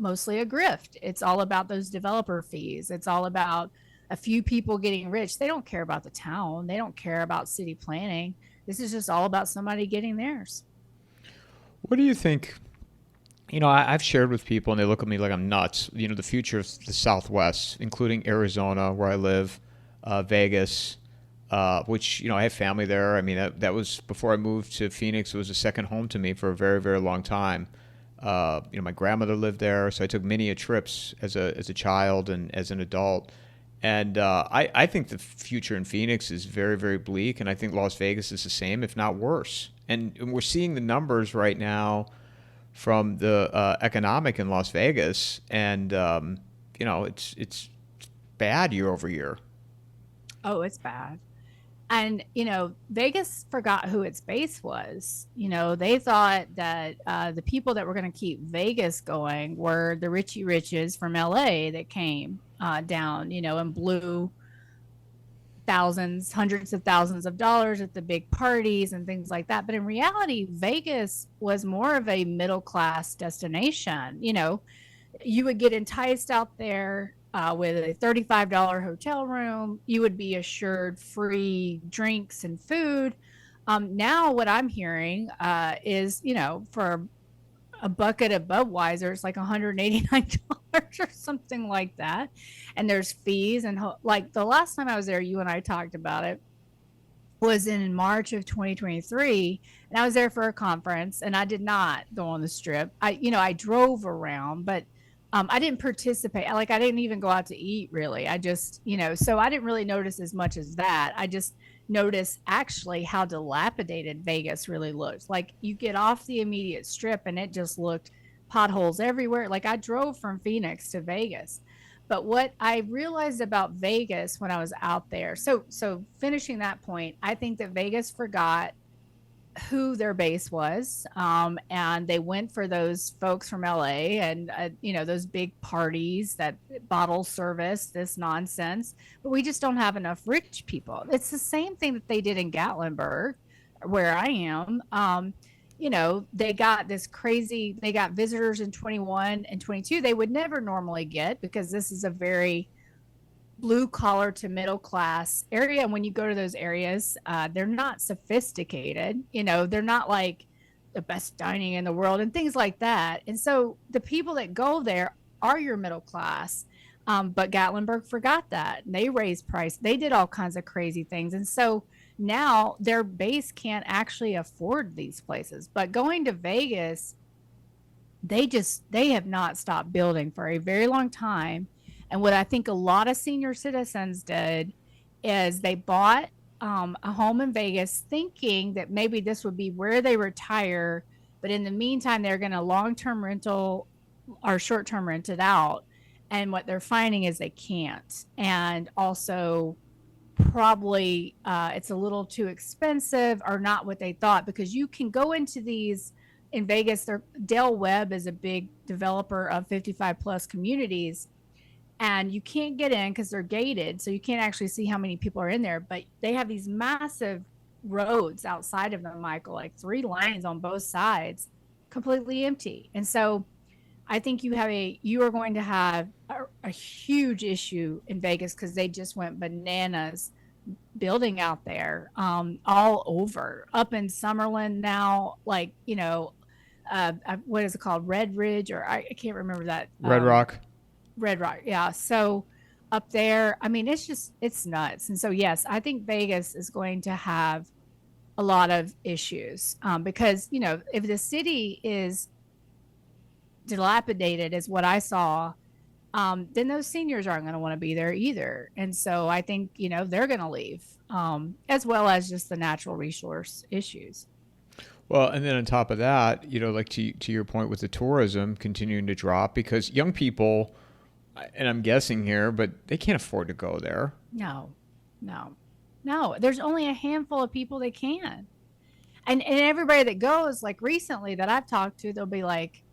mostly a grift. It's all about those developer fees. It's all about a few people getting rich. They don't care about the town. They don't care about city planning. This is just all about somebody getting theirs. What do you think? I've shared with people and they look at me like I'm nuts. The future of the Southwest, including Arizona, where I live, Vegas, which, I have family there. I mean, that was before I moved to Phoenix. It was a second home to me for a very, very long time. My grandmother lived there, so I took many trips as a child and as an adult. And I think the future in Phoenix is very, very bleak, and I think Las Vegas is the same, if not worse. And we're seeing the numbers right now from the economic in Las Vegas, and it's bad year over year. Oh, it's bad. And Vegas forgot who its base was. They thought that the people that were going to keep Vegas going were the Richie Riches from LA that came down, and blew thousands, hundreds of thousands of dollars at the big parties and things like that. But in reality, Vegas was more of a middle class destination. You would get enticed out there with a $35 hotel room. You would be assured free drinks and food. Now, what I'm hearing is, for a bucket of Budweiser, it's like $189 or something like that. And there's fees. And like the last time I was there, you and I talked about it, was in March of 2023. And I was there for a conference and I did not go on the strip. I drove around, but I didn't participate. Like I didn't even go out to eat really. I just, so I didn't really notice as much as that. I just noticed actually how dilapidated Vegas really looks. Like you get off the immediate strip and it just looked potholes everywhere. Like I drove from Phoenix to Vegas. But what I realized about Vegas when I was out there, so finishing that point, I think that Vegas forgot who their base was, and they went for those folks from LA and those big parties, that bottle service, this nonsense. But we just don't have enough rich people. It's the same thing that they did in Gatlinburg, where I am. They got they got visitors in 21 and 22 they would never normally get because this is a very blue collar to middle class area. And when you go to those areas, they're not sophisticated. They're not like the best dining in the world and things like that. And so the people that go there are your middle class. But Gatlinburg forgot that. They raised price. They did all kinds of crazy things. And so now their base can't actually afford these places. But going to Vegas, they have not stopped building for a very long time. And what I think a lot of senior citizens did is they bought a home in Vegas thinking that maybe this would be where they retire, but in the meantime they're going to long-term rental or short-term rent it out. And what they're finding is they can't. And also probably it's a little too expensive or not what they thought, because you can go into these in Vegas. Dale Webb is a big developer of 55 plus communities, and you can't get in because they're gated, so you can't actually see how many people are in there. But they have these massive roads outside of them, Michael, like 3 lanes on both sides, completely empty. And so I think you are going to have a huge issue in Vegas, because they just went bananas building out there, all over, up in Summerlin now, like, what is it called? Red Ridge, or I can't remember that. Red Rock. Red Rock. Yeah. So up there, I mean, it's nuts. And so, yes, I think Vegas is going to have a lot of issues, because, if the city is dilapidated, is what I saw, then those seniors aren't going to want to be there either. And so I think, they're going to leave, as well as just the natural resource issues. Well, and then on top of that, like to your point with the tourism continuing to drop, because young people, and I'm guessing here, but they can't afford to go there. No. There's only a handful of people that can. And everybody that goes, like recently that I've talked to, they'll be like,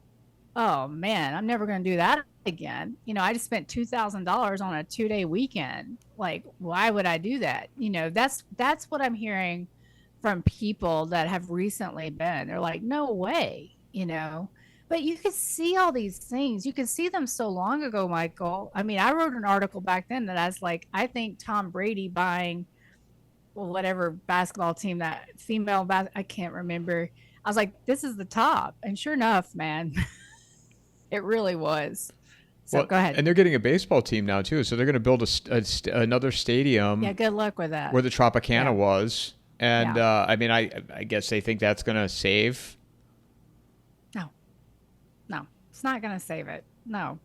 oh man, I'm never going to do that again. I just spent $2,000 on a 2-day weekend. Like, why would I do that? That's what I'm hearing from people that have recently been. They're like, no way, but you could see all these things. You could see them so long ago, Michael. I mean, I wrote an article back then that I was like, I think Tom Brady buying, well, whatever basketball team, that female, I can't remember. I was like, this is the top. And sure enough, man, it really was. So go ahead. And they're getting a baseball team now too. So they're going to build another stadium. Yeah, good luck with that. Where the Tropicana was. And I mean, I guess they think that's going to save. No, it's not going to save it. No.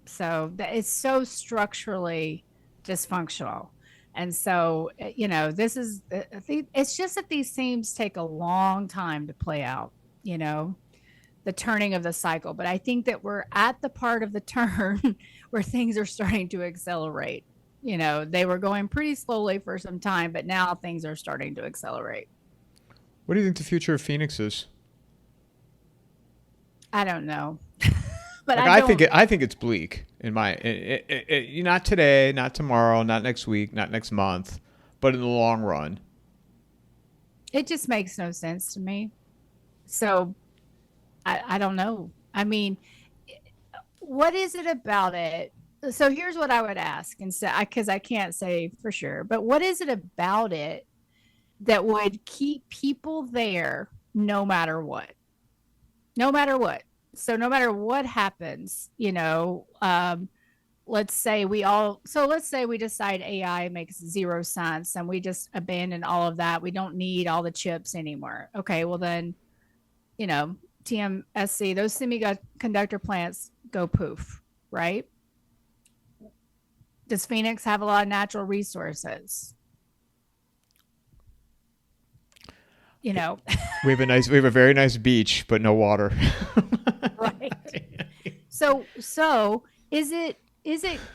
So it's so structurally dysfunctional. And so, this is, it's just that these themes take a long time to play out, the turning of the cycle. But I think that we're at the part of the turn where things are starting to accelerate. They were going pretty slowly for some time, but now things are starting to accelerate. What do you think the future of Phoenix is? I don't know. But I think it's bleak in my, not today, not tomorrow, not next week, not next month, but in the long run. It just makes no sense to me. So I don't know. I mean, what is it about it? So here's what I would ask, and say, because I can't say for sure, but what is it about it that would keep people there no matter what? No matter what. So no matter what happens, let's say we decide AI makes 0 sense and we just abandon all of that. We don't need all the chips anymore. Okay, well then, TMSC, those semiconductor plants go poof, right? Does Phoenix have a lot of natural resources? We have a very nice beach, but no water. Right. So is it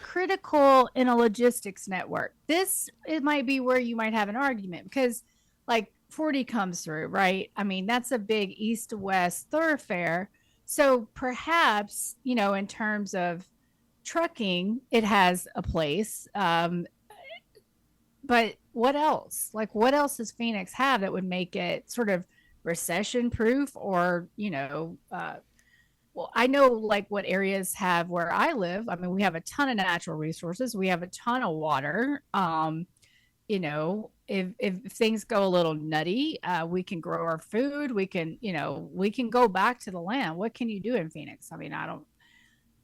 critical in a logistics network? It might be where you might have an argument, because like 40 comes through, right? I mean, that's a big east to west thoroughfare. So perhaps, in terms of trucking, it has a place. But what else? Like, what else does Phoenix have that would make it sort of recession proof? Or, well, I know like what areas have where I live. I mean, we have a ton of natural resources. We have a ton of water. if things go a little nutty, we can grow our food. We can go back to the land. What can you do in Phoenix? I mean, I don't,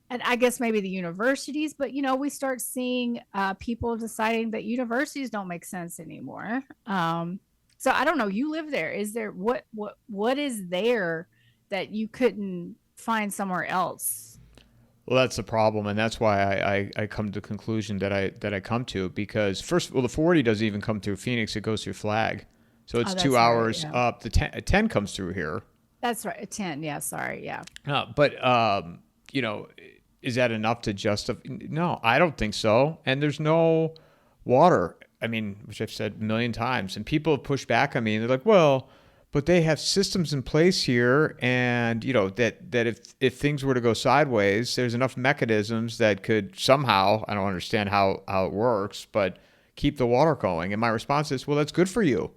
and I guess maybe the universities, but we start seeing people deciding that universities don't make sense anymore. So I don't know. You live there. Is there what is there that you couldn't find somewhere else? Well, that's the problem, and that's why I come to the conclusion that I come to, because first of all, the 40 doesn't even come through Phoenix; it goes through Flag, so it's Oh, two that's right. hours Yeah, up. The 10 comes through here, that's right. 10. Yeah, sorry. Yeah. but you know, is that enough to justify? No, I don't think so. And there's no water. I mean, which I've said a million times, and people have pushed back on me, and they're like, "Well, but they have systems in place here, and that if things were to go sideways, there's enough mechanisms that could somehow, I don't understand how it works, but keep the water going." And my response is, "Well, that's good for you,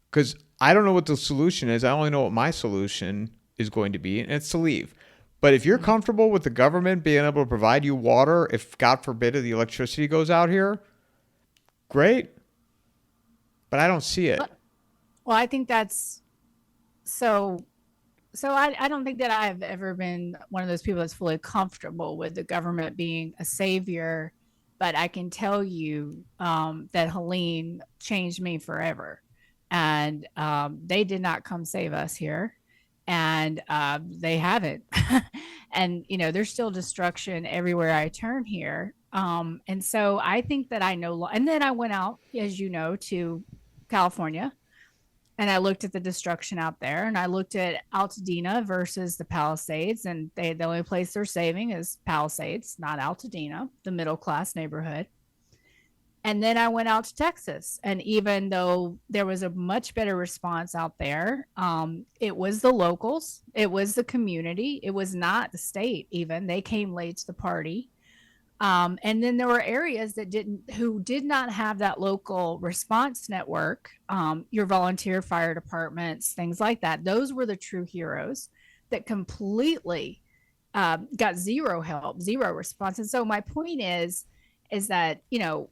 because I don't know what the solution is. I only know what my solution is going to be, and it's to leave." But if you're Mhm. comfortable with the government being able to provide you water, if God forbid the electricity goes out here, great. But I don't see it. Well, well, I think that's so. So I don't think that I've ever been one of those people that's fully comfortable with the government being a savior, but I can tell you that Helene changed me forever, and they did not come save us here, and they haven't, and there's still destruction everywhere I turn here, and so I think that I know. And then I went out, as you know, to California, and I looked at the destruction out there, and I looked at Altadena versus the Palisades, and the only place they're saving is Palisades, not Altadena, the middle class neighborhood. And then I went out to Texas, and even though there was a much better response out there, it was the locals, it was the community, it was not the state. Even they came late to the party, and then there were areas who did not have that local response network, your volunteer fire departments, things like that. Those were the true heroes that completely got zero help, zero response. And so my point is that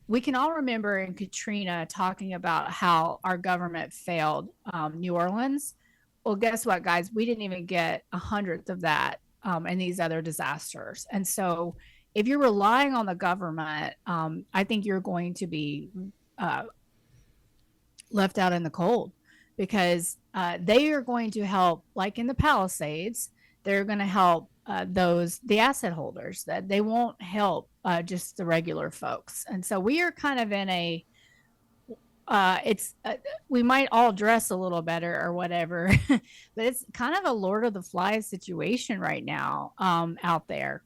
we can all remember in Katrina talking about how our government failed New Orleans. Well, guess what, guys? We didn't even get a hundredth of that in these other disasters. And so if you're relying on the government, I think you're going to be uh, left out in the cold, because they are going to help, like in the Palisades, they're going to help the asset holders. That they won't help just the regular folks. And so we are kind of in a it's we might all dress a little better or whatever, but it's kind of a Lord of the Flies situation right now out there.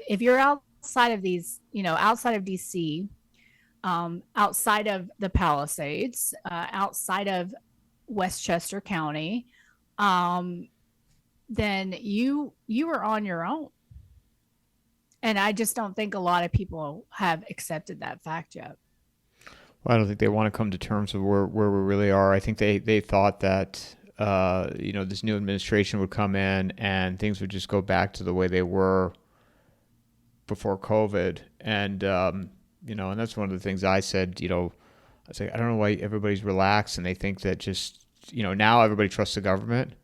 If you're outside of these, outside of DC, outside of the Palisades, outside of Westchester County, um, then you are on your own. And I just don't think a lot of people have accepted that fact yet. Well, I don't think they want to come to terms with where we really are. I think they thought that this new administration would come in and things would just go back to the way they were before COVID. And and that's one of the things I said. I was like, I don't know why everybody's relaxed and they think that just now everybody trusts the government.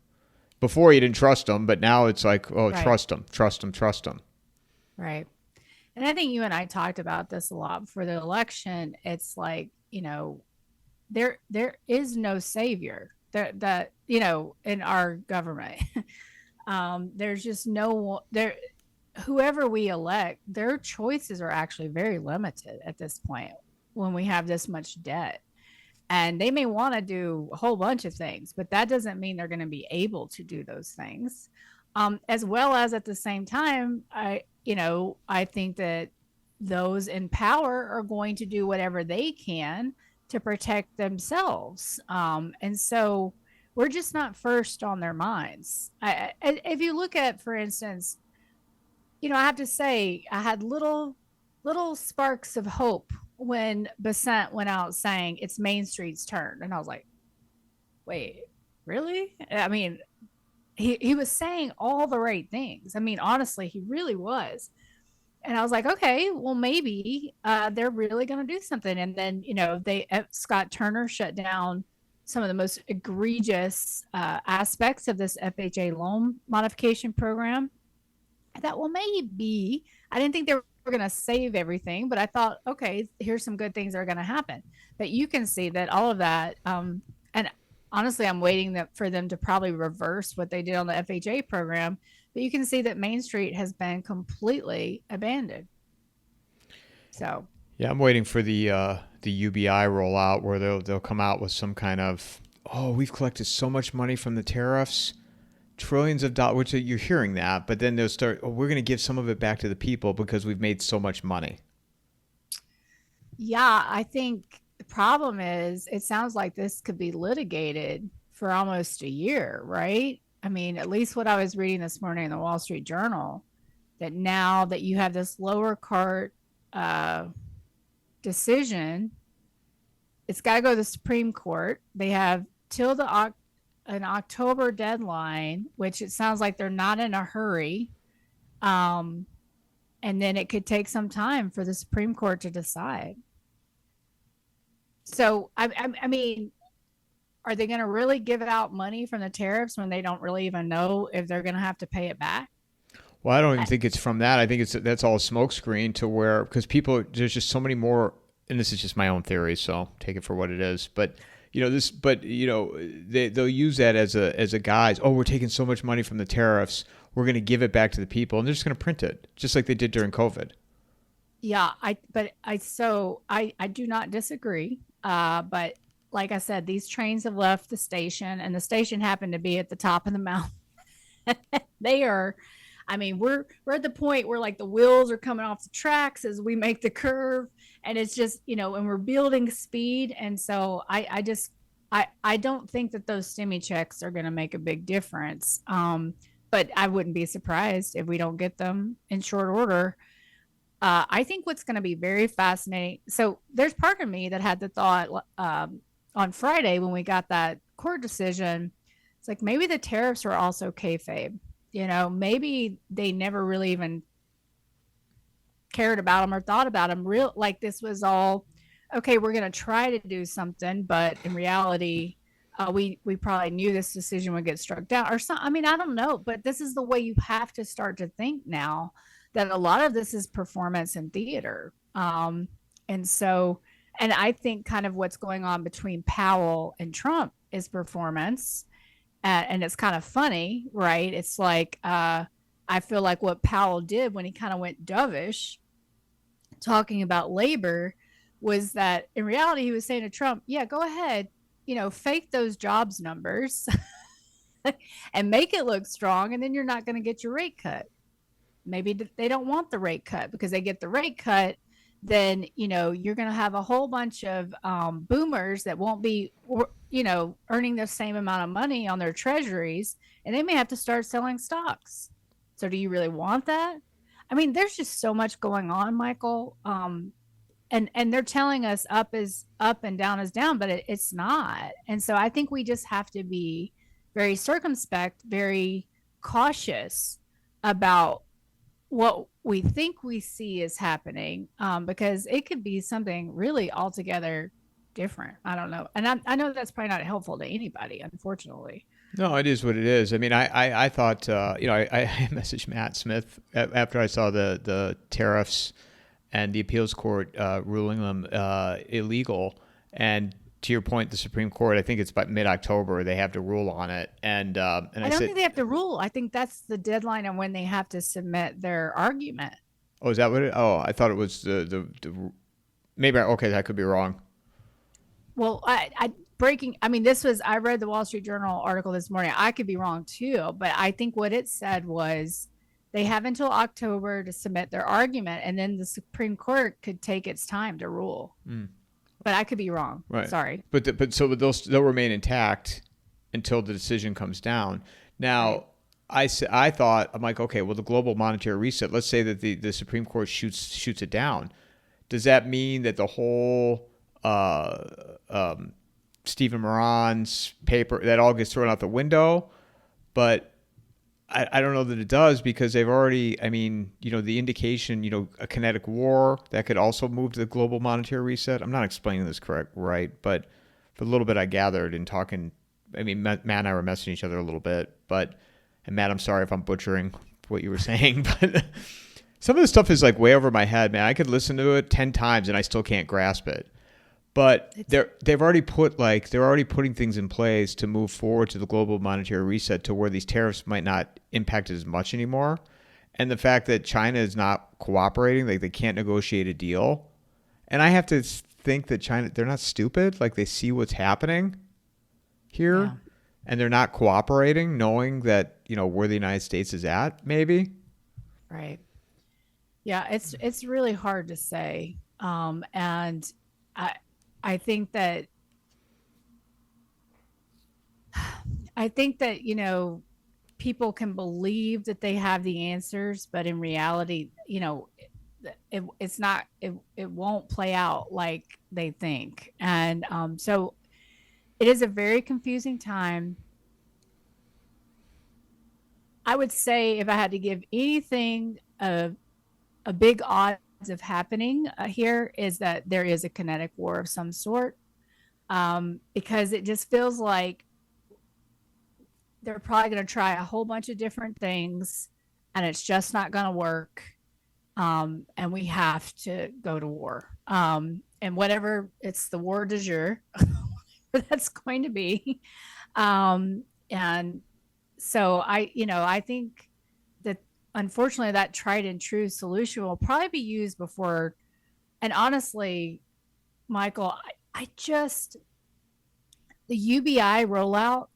Before you didn't trust them, but now it's like, oh, Right. trust them, trust them, trust them. Right. And I think you and I talked about this a lot before the election. It's like, there is no savior that in our government. There's just no there whoever we elect, their choices are actually very limited at this point when we have this much debt. And they may want to do a whole bunch of things, but that doesn't mean they're going to be able to do those things. As well as at the same time, I think that those in power are going to do whatever they can to protect themselves. And so we're just not first on their minds. If you look at, for instance, I have to say, I had little sparks of hope when Besant went out saying it's Main Street's turn, and I was like, wait, really? I mean, he was saying all the right things. I mean, honestly, he really was. And I was like, okay, well, maybe they're really going to do something. And then, Scott Turner shut down some of the most egregious aspects of this FHA loan modification program. I thought, well, maybe I didn't think they were going to save everything, but I thought, okay, here's some good things that are going to happen. But you can see that all of that, and honestly, I'm waiting for them to probably reverse what they did on the FHA program. But you can see that Main Street has been completely abandoned. So Yeah, I'm waiting for the UBI rollout where they'll come out with some kind of, oh, we've collected so much money from the tariffs, trillions of dollars, which you're hearing that, but then they'll start, oh, we're going to give some of it back to the people because we've made so much money. yeah, I think the problem is it sounds like this could be litigated for almost a year, right? I mean, at least what I was reading this morning in the Wall Street Journal, that now that you have this lower court uh, decision, it's got to go to the Supreme Court. They have till an October deadline, which it sounds like they're not in a hurry. Um, and then it could take some time for the Supreme Court to decide. So, I mean, are they going to really give out money from the tariffs when they don't really even know if they're going to have to pay it back? Well, I don't even think it's from that. I think that's all a smokescreen to where, because people, there's just so many more, and this is just my own theory, so take it for what it is. But they'll use that as a guise. Oh, we're taking so much money from the tariffs, we're going to give it back to the people, and they're just going to print it, just like they did during COVID. Yeah, I do not disagree. But like I said, these trains have left the station, and the station happened to be at the top of the mountain. They are, I mean, we're at the point where like the wheels are coming off the tracks as we make the curve, and it's just, and we're building speed. And so I don't think that those stimmy checks are going to make a big difference. But I wouldn't be surprised if we don't get them in short order. I think what's going to be very fascinating. So there's part of me that had the thought on Friday when we got that court decision. It's like maybe the tariffs are also kayfabe. Maybe they never really even cared about them or thought about them. Real like this was all okay. We're going to try to do something, but in reality, we probably knew this decision would get struck down or something. I mean, I don't know, but this is the way you have to start to think now that a lot of this is performance and theater. And so, and I think kind of what's going on between Powell and Trump is performance. And it's kind of funny, right? It's like, I feel like what Powell did when he kind of went dovish talking about labor was that in reality, he was saying to Trump, yeah, go ahead, fake those jobs numbers and make it look strong. And then you're not going to get your rate cut. Maybe they don't want the rate cut because they get the rate cut, then you're going to have a whole bunch of boomers that won't be earning the same amount of money on their treasuries, and they may have to start selling stocks. So do you really want that? I mean, there's just so much going on, Michael. And they're telling us up is up and down is down, but it's not. And so I think we just have to be very circumspect, very cautious about what we think we see is happening, because it could be something really altogether different. I don't know. And I know that's probably not helpful to anybody, unfortunately. No, it is what it is. I mean, I thought, I messaged Matt Smith after I saw the tariffs and the appeals court ruling them illegal. And to your point, the Supreme Court, I think it's by mid-October, they have to rule on it. And I don't think they have to rule. I think that's the deadline on when they have to submit their argument. Oh, is that what it? Oh, I thought it was the maybe. Okay, I could be wrong. Well, I mean, I read the Wall Street Journal article this morning. I could be wrong too, but I think what it said was they have until October to submit their argument, and then the Supreme Court could take its time to rule. But I could be wrong. Right. Sorry. But they'll remain intact until the decision comes down. Now, right. I thought, I'm like, okay, well, the global monetary reset, let's say that the Supreme Court shoots it down. Does that mean that the whole Stephen Moran's paper, that all gets thrown out the window? But I don't know that it does because they've already, I mean, the indication, a kinetic war that could also move to the global monetary reset. I'm not explaining this correct, right? But for a little bit I gathered in talking, I mean, Matt and I were messaging each other a little bit, and Matt, I'm sorry if I'm butchering what you were saying, but some of this stuff is like way over my head, man. I could listen to it 10 times and I still can't grasp it. But they're already putting things in place to move forward to the global monetary reset to where these tariffs might not impact it as much anymore. And the fact that China is not cooperating, like they can't negotiate a deal. And I have to think that China, they're not stupid. Like they see what's happening here, Yeah. and they're not cooperating, knowing that, where the United States is at, maybe. Right. Yeah, it's really hard to say. And I I think that people can believe that they have the answers, but in reality, it's not it won't play out like they think. And so it is a very confusing time. I would say if I had to give anything a big odds of happening here is that there is a kinetic war of some sort, because it just feels like they're probably going to try a whole bunch of different things and it's just not going to work. And we have to go to war. And whatever, it's the war du jour, that's going to be. And so I think that unfortunately that tried and true solution will probably be used before. And honestly, Michael, I just, the UBI rollout,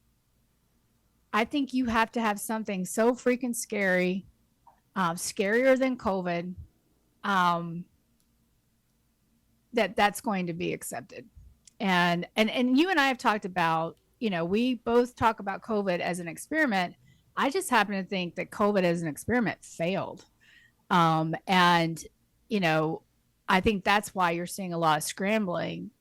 I think you have to have something so freaking scary, scarier than COVID, that's going to be accepted. And you and I have talked about, we both talk about COVID as an experiment. I just happen to think that COVID as an experiment failed. And, I think that's why you're seeing a lot of scrambling.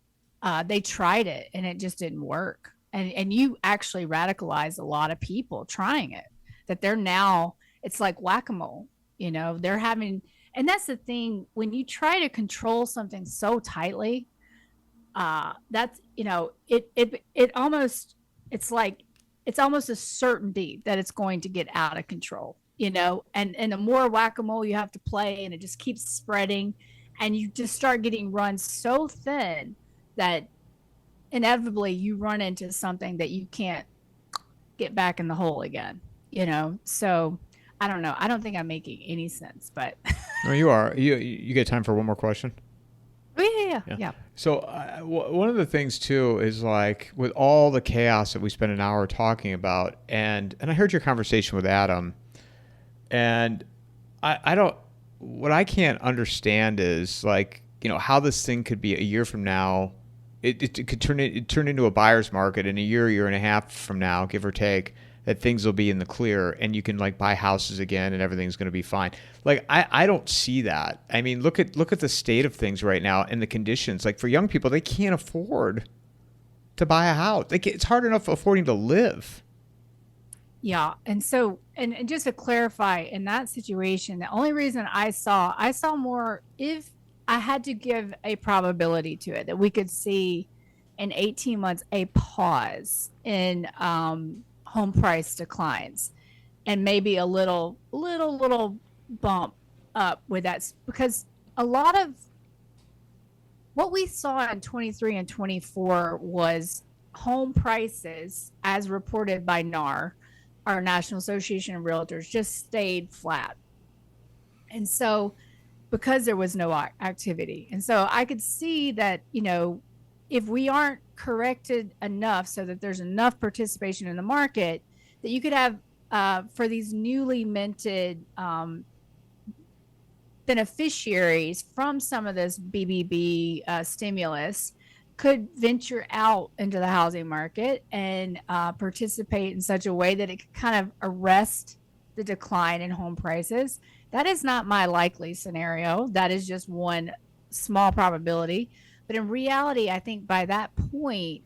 They tried it and it just didn't work. And you actually radicalized a lot of people trying it, that they're now, it's like whack-a-mole, they're having, and that's the thing, when you try to control something so tightly, that's, it almost, it's almost a certainty that it's going to get out of control, and the more whack-a-mole you have to play and it just keeps spreading and you just start getting run so thin that inevitably you run into something that you can't get back in the hole again, so I don't know. I don't think I'm making any sense, but No, you are. You get time for one more question? Oh, yeah. So one of the things too is like with all the chaos that we spent an hour talking about, and I heard your conversation with Adam, and I don't, what I can't understand is like, how this thing could be a year from now. It could turn into a buyer's market in a year and a half from now, give or take, that things will be in the clear and you can like buy houses again and everything's going to be fine. Like I don't see that. I mean, look at the state of things right now and the conditions. Like for young people, they can't afford to buy a house. It's hard enough affording to live. Yeah. And so, and just to clarify, in that situation, the only reason I saw more, if I had to give a probability to it, that we could see in 18 months a pause in home price declines and maybe a little bump up with that, because a lot of what we saw in 23 and 24 was home prices, as reported by NAR, our National Association of Realtors, just stayed flat. And so because there was no activity. And so I could see that, if we aren't corrected enough so that there's enough participation in the market, that you could have for these newly minted beneficiaries from some of this BBB stimulus could venture out into the housing market and participate in such a way that it could kind of arrest the decline in home prices. That is not my likely scenario. That is just one small probability. But in reality, I think by that point,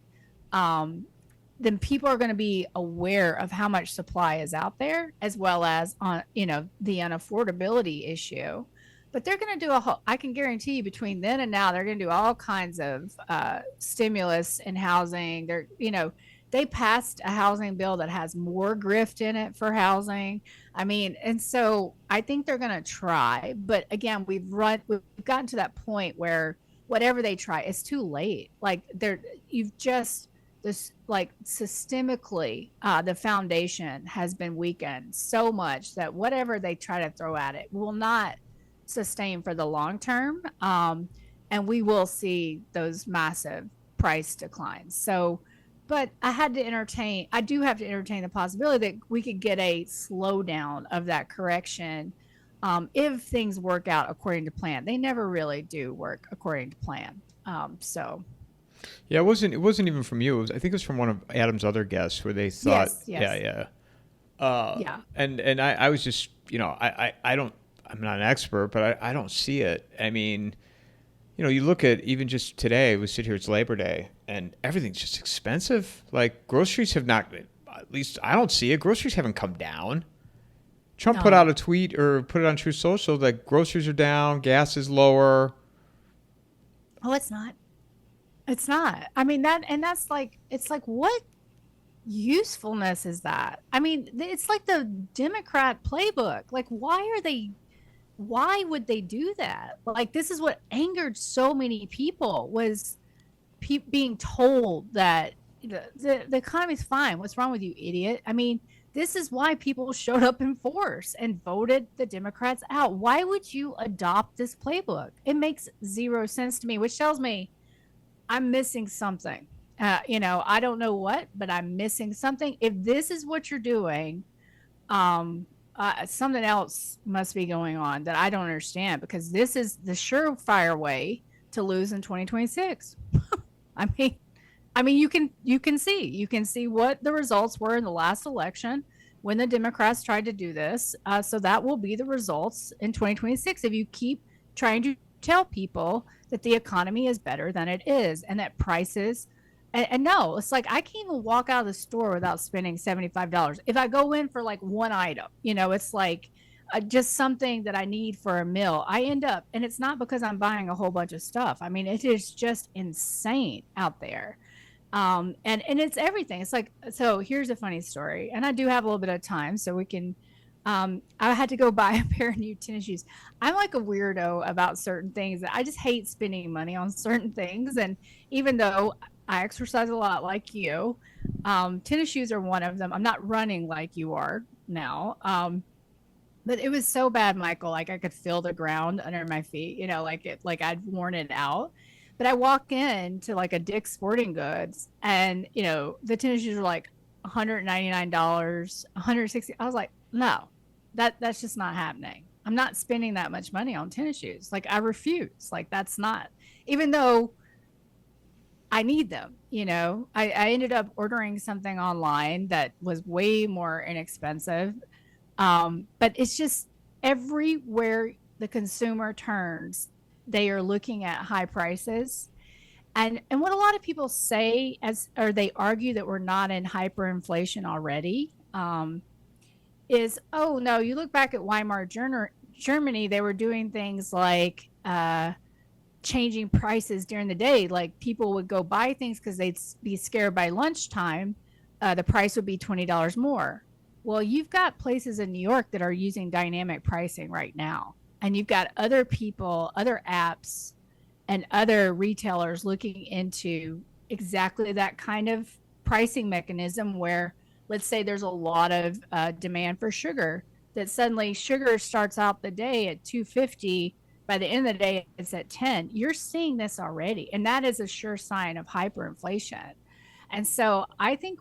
then people are going to be aware of how much supply is out there, as well as on, the unaffordability issue. But they're going to do a whole, I can guarantee you between then and now, they're going to do all kinds of stimulus in housing. They passed a housing bill that has more grift in it for housing. I mean, and so I think they're going to try. But again, we've gotten to that point where whatever they try, it's too late. Like you've just, this, like, systemically, the foundation has been weakened so much that whatever they try to throw at it will not sustain for the long term. And we will see those massive price declines. So, but I do have to entertain the possibility that we could get a slowdown of that correction, if things work out according to plan. They never really do work according to plan. So Yeah, it wasn't even from you. I think it was from one of Adam's other guests where they thought, yes. yeah. Yeah. And I was just, I don't, I'm not an expert, but I don't see it. I mean, you look at even just today, we sit here, it's Labor Day, and everything's just expensive. Like groceries have not, at least I don't see it. Groceries haven't come down. Trump put No. out a tweet or put it on True Social that groceries are down, gas is lower. Oh, it's not. It's not. I mean, that's like, it's like, what usefulness is that? I mean, it's like the Democrat playbook. Like, why would they do that? Like, this is what angered so many people, was being told that the economy's fine. What's wrong with you, idiot? I mean, this is why people showed up in force and voted the Democrats out. Why would you adopt this playbook? It makes zero sense to me, which tells me I'm missing something. I don't know what, but I'm missing something. If this is what you're doing, something else must be going on that I don't understand, because this is the surefire way to lose in 2026. I mean, you can see what the results were in the last election when the Democrats tried to do this. So that will be the results in 2026 if you keep trying to tell people that the economy is better than it is, and that prices. And no, it's like I can't even walk out of the store without spending $75. If I go in for like one item, it's like just something that I need for a meal, I end up, and it's not because I'm buying a whole bunch of stuff. I mean, it is just insane out there. And it's everything. It's like, so here's a funny story, and I do have a little bit of time, so we can. I had to go buy a pair of new tennis shoes. I'm like a weirdo about certain things. I just hate spending money on certain things, and even though I exercise a lot like you, tennis shoes are one of them. I'm not running like you are now. But it was so bad, Michael. Like I could feel the ground under my feet, like I'd worn it out. But I walk into like a Dick's Sporting Goods, and the tennis shoes were like $199, 160. I was like, no, that's just not happening. I'm not spending that much money on tennis shoes. Like I refuse. Like that's not, even though I need them. I ended up ordering something online that was way more inexpensive. But it's just everywhere the consumer turns, they are looking at high prices. And what a lot of people say, or they argue that we're not in hyperinflation already, is, oh no, you look back at Weimar Germany, they were doing things like changing prices during the day. Like people would go buy things because they'd be scared by lunchtime, the price would be $20 more. Well, you've got places in New York that are using dynamic pricing right now. And you've got other people, other apps, and other retailers looking into exactly that kind of pricing mechanism where, let's say there's a lot of demand for sugar, that suddenly sugar starts out the day at 250. By the end of the day, it's at 10. You're seeing this already. And that is a sure sign of hyperinflation. And so I think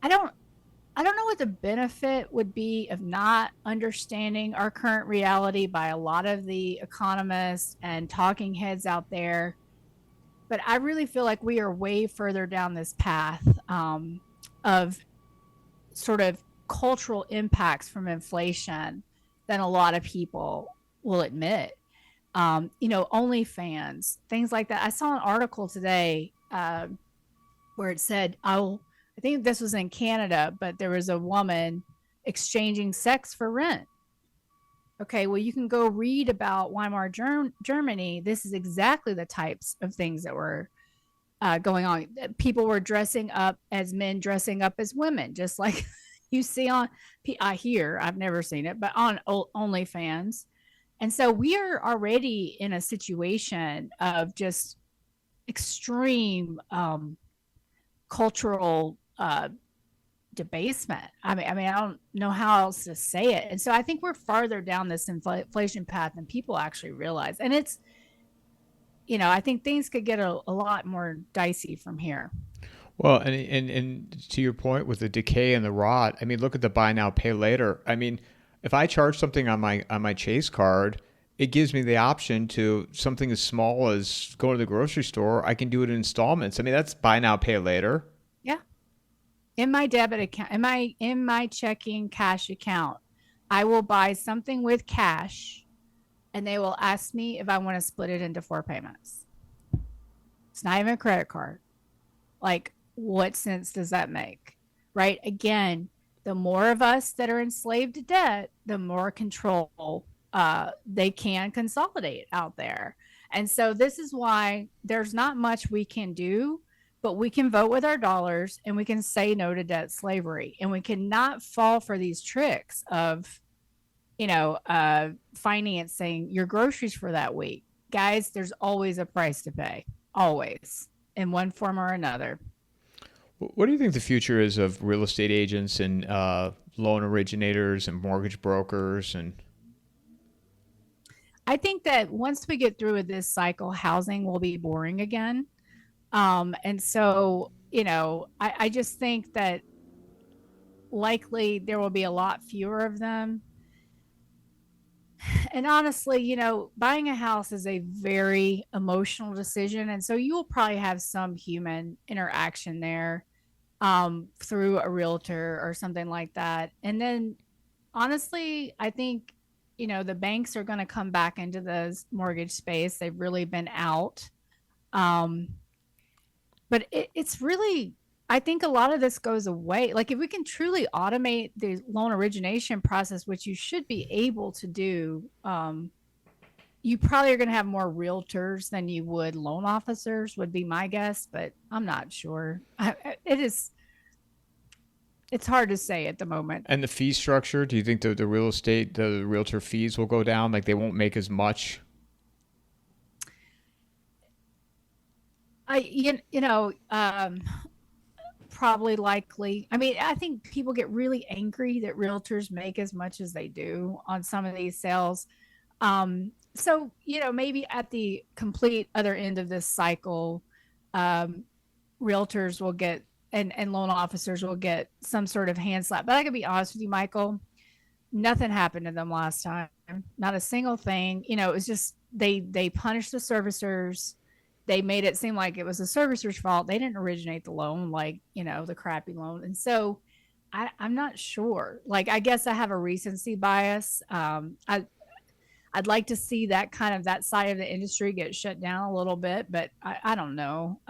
I don't know what the benefit would be of not understanding our current reality by a lot of the economists and talking heads out there. But I really feel like we are way further down this path, of sort of cultural impacts from inflation than a lot of people will admit. OnlyFans, things like that. I saw an article today where it said, I think this was in Canada, but there was a woman exchanging sex for rent. Okay, well, you can go read about Weimar, Germany. This is exactly the types of things that were going on. People were dressing up as men, dressing up as women, just like you see on, I've never seen it, but on OnlyFans. And so we are already in a situation of just extreme cultural debasement. I don't know how else to say it. And so I think we're farther down this inflation path than people actually realize. And it's, I think things could get a lot more dicey from here. Well, and to your point with the decay and the rot, I mean, look at the buy now, pay later. I mean, if I charge something on my Chase card, it gives me the option to something as small as going to the grocery store. I can do it in installments. I mean, that's buy now, pay later. Yeah. In my debit account, in my checking cash account, I will buy something with cash and they will ask me if I want to split it into 4 payments. It's not even a credit card. Like, what sense does that make? Right? Again, the more of us that are enslaved to debt, the more control they can consolidate out there. And so this is why there's not much we can do, but we can vote with our dollars and we can say no to debt slavery. And we cannot fall for these tricks of, financing your groceries for that week. Guys, there's always a price to pay, always, in one form or another. What do you think the future is of real estate agents and loan originators and mortgage brokers? And I think that once we get through with this cycle, housing will be boring again. And so, I just think that likely there will be a lot fewer of them. And honestly, buying a house is a very emotional decision. And so you will probably have some human interaction there through a realtor or something like that. And then honestly, I think, the banks are going to come back into the mortgage space. They've really been out. But it's really, I think a lot of this goes away. Like if we can truly automate the loan origination process, which you should be able to do, you probably are going to have more realtors than you would loan officers, would be my guess, but I'm not sure. It's hard to say at the moment. the fee structure, do you think the realtor fees will go down? Like they won't make as much? Probably likely. I mean, I think people get really angry that realtors make as much as they do on some of these sales. So, maybe at the complete other end of this cycle, realtors will get and loan officers will get some sort of hand slap. But I can be honest with you, Michael, nothing happened to them last time. Not a single thing. It was just they punished the servicers. They made it seem like it was the servicer's fault. They didn't originate the loan, like, the crappy loan. And so I'm not sure. Like, I guess I have a recency bias. I'd like to see that side of the industry get shut down a little bit, but I don't know.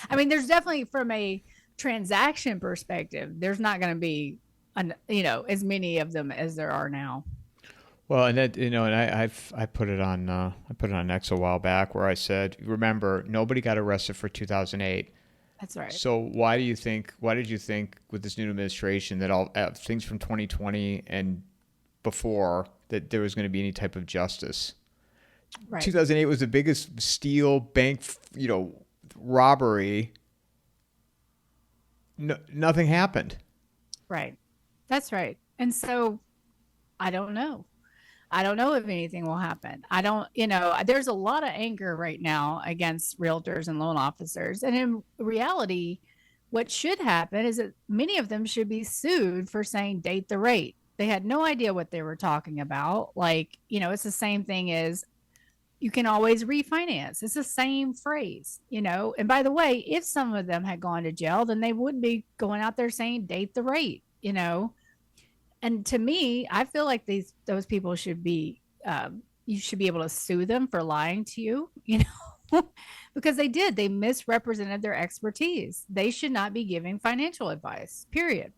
I mean, there's definitely from a transaction perspective, there's not going to be, as many of them as there are now. Well, and that and I put it on X a while back where I said, remember, nobody got arrested for 2008. That's right. So why did you think with this new administration that all things from 2020 and before that there was going to be any type of justice? Right. 2008 was the biggest steel bank, robbery. No, nothing happened. Right. That's right. And so I don't know. I don't know if anything will happen. I don't, there's a lot of anger right now against realtors and loan officers. And in reality, what should happen is that many of them should be sued for saying date the rate. They had no idea what they were talking about. Like, it's the same thing as you can always refinance. It's the same phrase, And by the way, if some of them had gone to jail, then they wouldn't be going out there saying date the rate, And to me, I feel like those people should be you should be able to sue them for lying to you, you know, because they misrepresented their expertise. They should not be giving financial advice, period.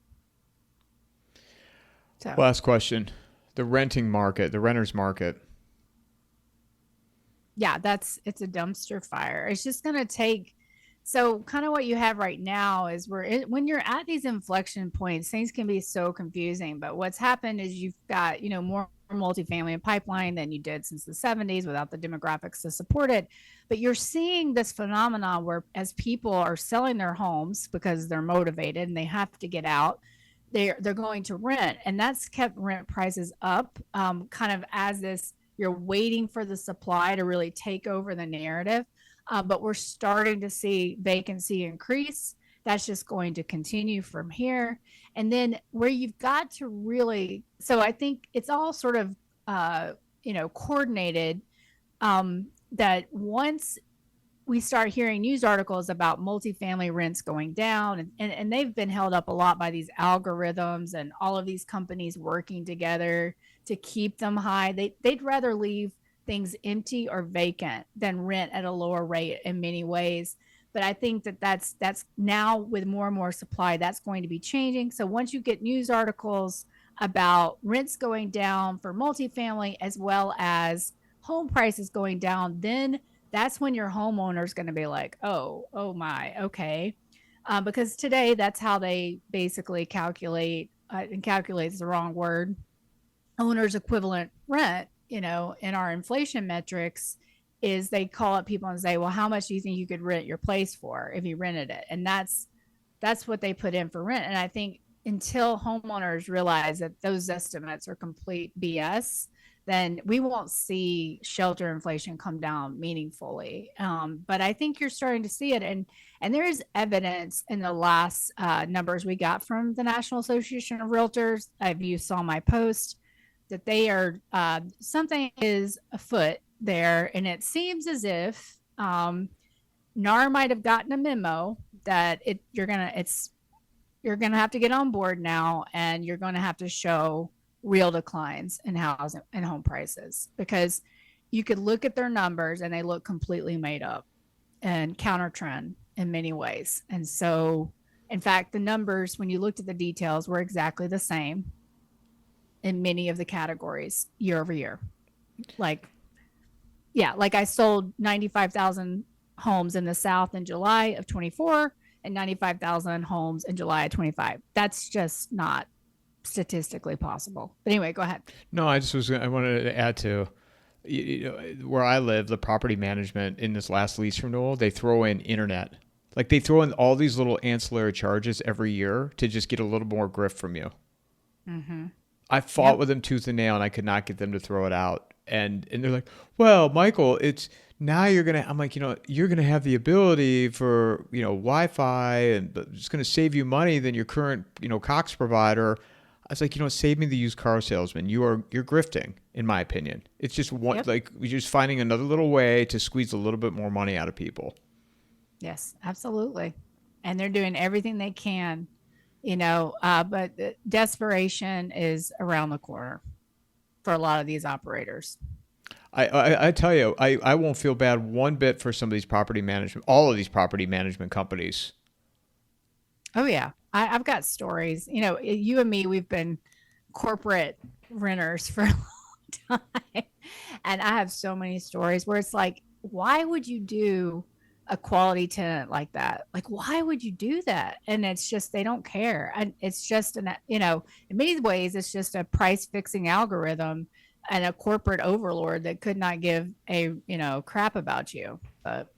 So, Last question. The renting market, the renters market. yeah, it's a dumpster fire. It's just going to take, so kind of what you have right now is when you're at these inflection points, things can be so confusing. But what's happened is you've got, more multifamily in pipeline than you did since the 70s without the demographics to support it. But you're seeing this phenomenon where as people are selling their homes because they're motivated and they have to get out, they're going to rent, and that's kept rent prices up, kind of as this, you're waiting for the supply to really take over the narrative. But we're starting to see vacancy increase. That's just going to continue from here. And then where you've got to really, so I think it's all sort of, coordinated, that once we start hearing news articles about multifamily rents going down, and they've been held up a lot by these algorithms and all of these companies working together to keep them high. They'd rather leave things empty or vacant than rent at a lower rate in many ways. But I think that's now, with more and more supply, that's going to be changing. So once you get news articles about rents going down for multifamily as well as home prices going down, then that's when your homeowner is going to be like, oh my, okay. Because today that's how they basically calculate, and calculates the wrong word, owner's equivalent rent, in our inflation metrics, is they call up people and say, well, how much do you think you could rent your place for if you rented it? And that's what they put in for rent. And I think until homeowners realize that those estimates are complete BS, then we won't see shelter inflation come down meaningfully. But I think you're starting to see it. And there is evidence in the last numbers we got from the National Association of Realtors. If you saw my post, that they are, something is afoot there. And it seems as if NAR might have gotten a memo that you're going to have to get on board now, and you're going to have to show real declines in housing and home prices, because you could look at their numbers and they look completely made up and counter trend in many ways. And so, in fact, the numbers, when you looked at the details, were exactly the same in many of the categories year over year. Like I sold 95,000 homes in the South in July of 24 and 95,000 homes in July of 25. That's just not statistically possible. But anyway, go ahead. No, I wanted to add to, where I live, the property management in this last lease renewal, they throw in internet. Like, they throw in all these little ancillary charges every year to just get a little more grift from you. Mm-hmm. I fought with them tooth and nail, and I could not get them to throw it out. And they're like, well, Michael, it's now I'm like, you're going to have the ability for, Wi-Fi, and but it's going to save you money than your current, Cox provider. I was like, save me the used car salesman. You're grifting, in my opinion. It's just one, like, you're just finding another little way to squeeze a little bit more money out of people. Yes, absolutely. And they're doing everything they can, but desperation is around the corner for a lot of these operators. I tell you, I won't feel bad one bit for some of these all of these property management companies. Oh, yeah. I've got stories. You and me, we've been corporate renters for a long time. And I have so many stories where it's like, why would you do a quality tenant like that? Like, why would you do that? And it's just, they don't care. And it's just, in many ways, it's just a price fixing algorithm and a corporate overlord that could not give a, crap about you. But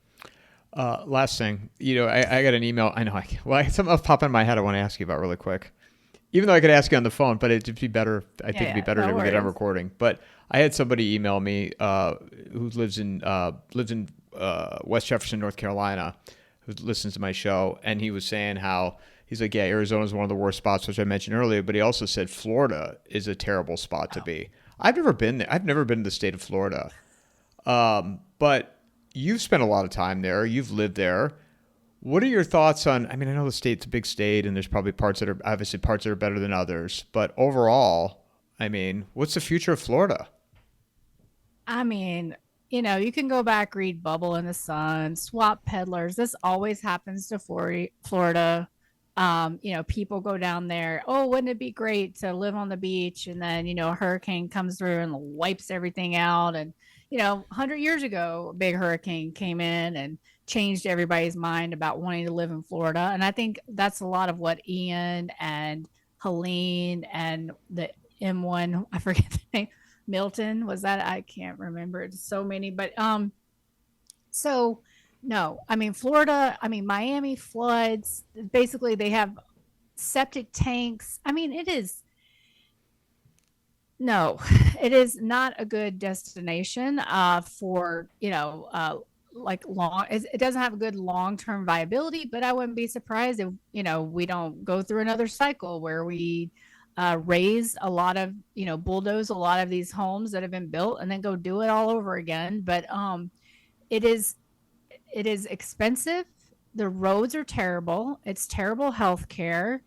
last thing, I got an email. I know. Something popped in my head I want to ask you about really quick. Even though I could ask you on the phone, but it'd be better. I think it'd be better to get on recording. But I had somebody email me who lives in West Jefferson, North Carolina, who listens to my show, and he was saying how he's like, yeah, Arizona is one of the worst spots, which I mentioned earlier. But he also said Florida is a terrible spot to be. I've never been there. I've never been to the state of Florida, but you've spent a lot of time there. You've lived there. What are your thoughts on, I know the state's a big state and there's probably parts that are better than others, but overall, what's the future of Florida? I mean, you can go back, read Bubble in the Sun, Swap Peddlers. This always happens to Florida. People go down there. Oh, wouldn't it be great to live on the beach? And then, a hurricane comes through and wipes everything out. And, 100 years ago, a big hurricane came in and changed everybody's mind about wanting to live in Florida. And I think that's a lot of what Ian and Helene and the M1, I forget the name, Milton, was that? I can't remember. It's so many, but so no, I mean Florida, I mean Miami floods. Basically, they have septic tanks. I mean, it is no, it is not a good destination for like long. It doesn't have a good long term viability. But I wouldn't be surprised if we don't go through another cycle where we raise a lot of bulldoze a lot of these homes that have been built and then go do it all over again. But it is it is expensive. The roads are terrible. It's terrible health care.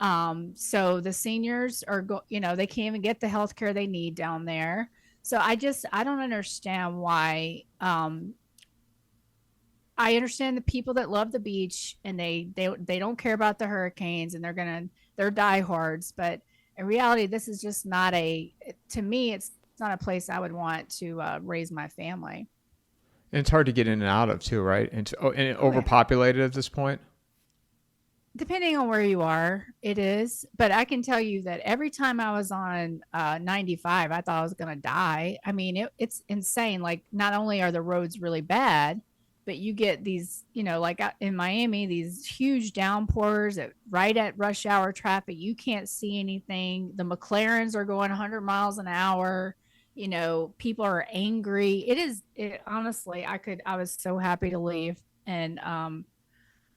So the seniors they can't even get the health care they need down there. So I don't understand why. I understand the people that love the beach and they don't care about the hurricanes and they're diehards. But in reality, this is just not to me, it's not a place I would want to raise my family. And it's hard to get in and out of too, right? And Oh, yeah. overpopulated at this point. Depending on where you are, it is. But I can tell you that every time I was on 95, I thought I was going to die. I mean, it's insane. Like, not only are the roads really bad, but you get these, like in Miami, these huge downpours right at rush hour traffic. You can't see anything. The McLarens are going 100 miles an hour. People are angry. Honestly, I was so happy to leave. And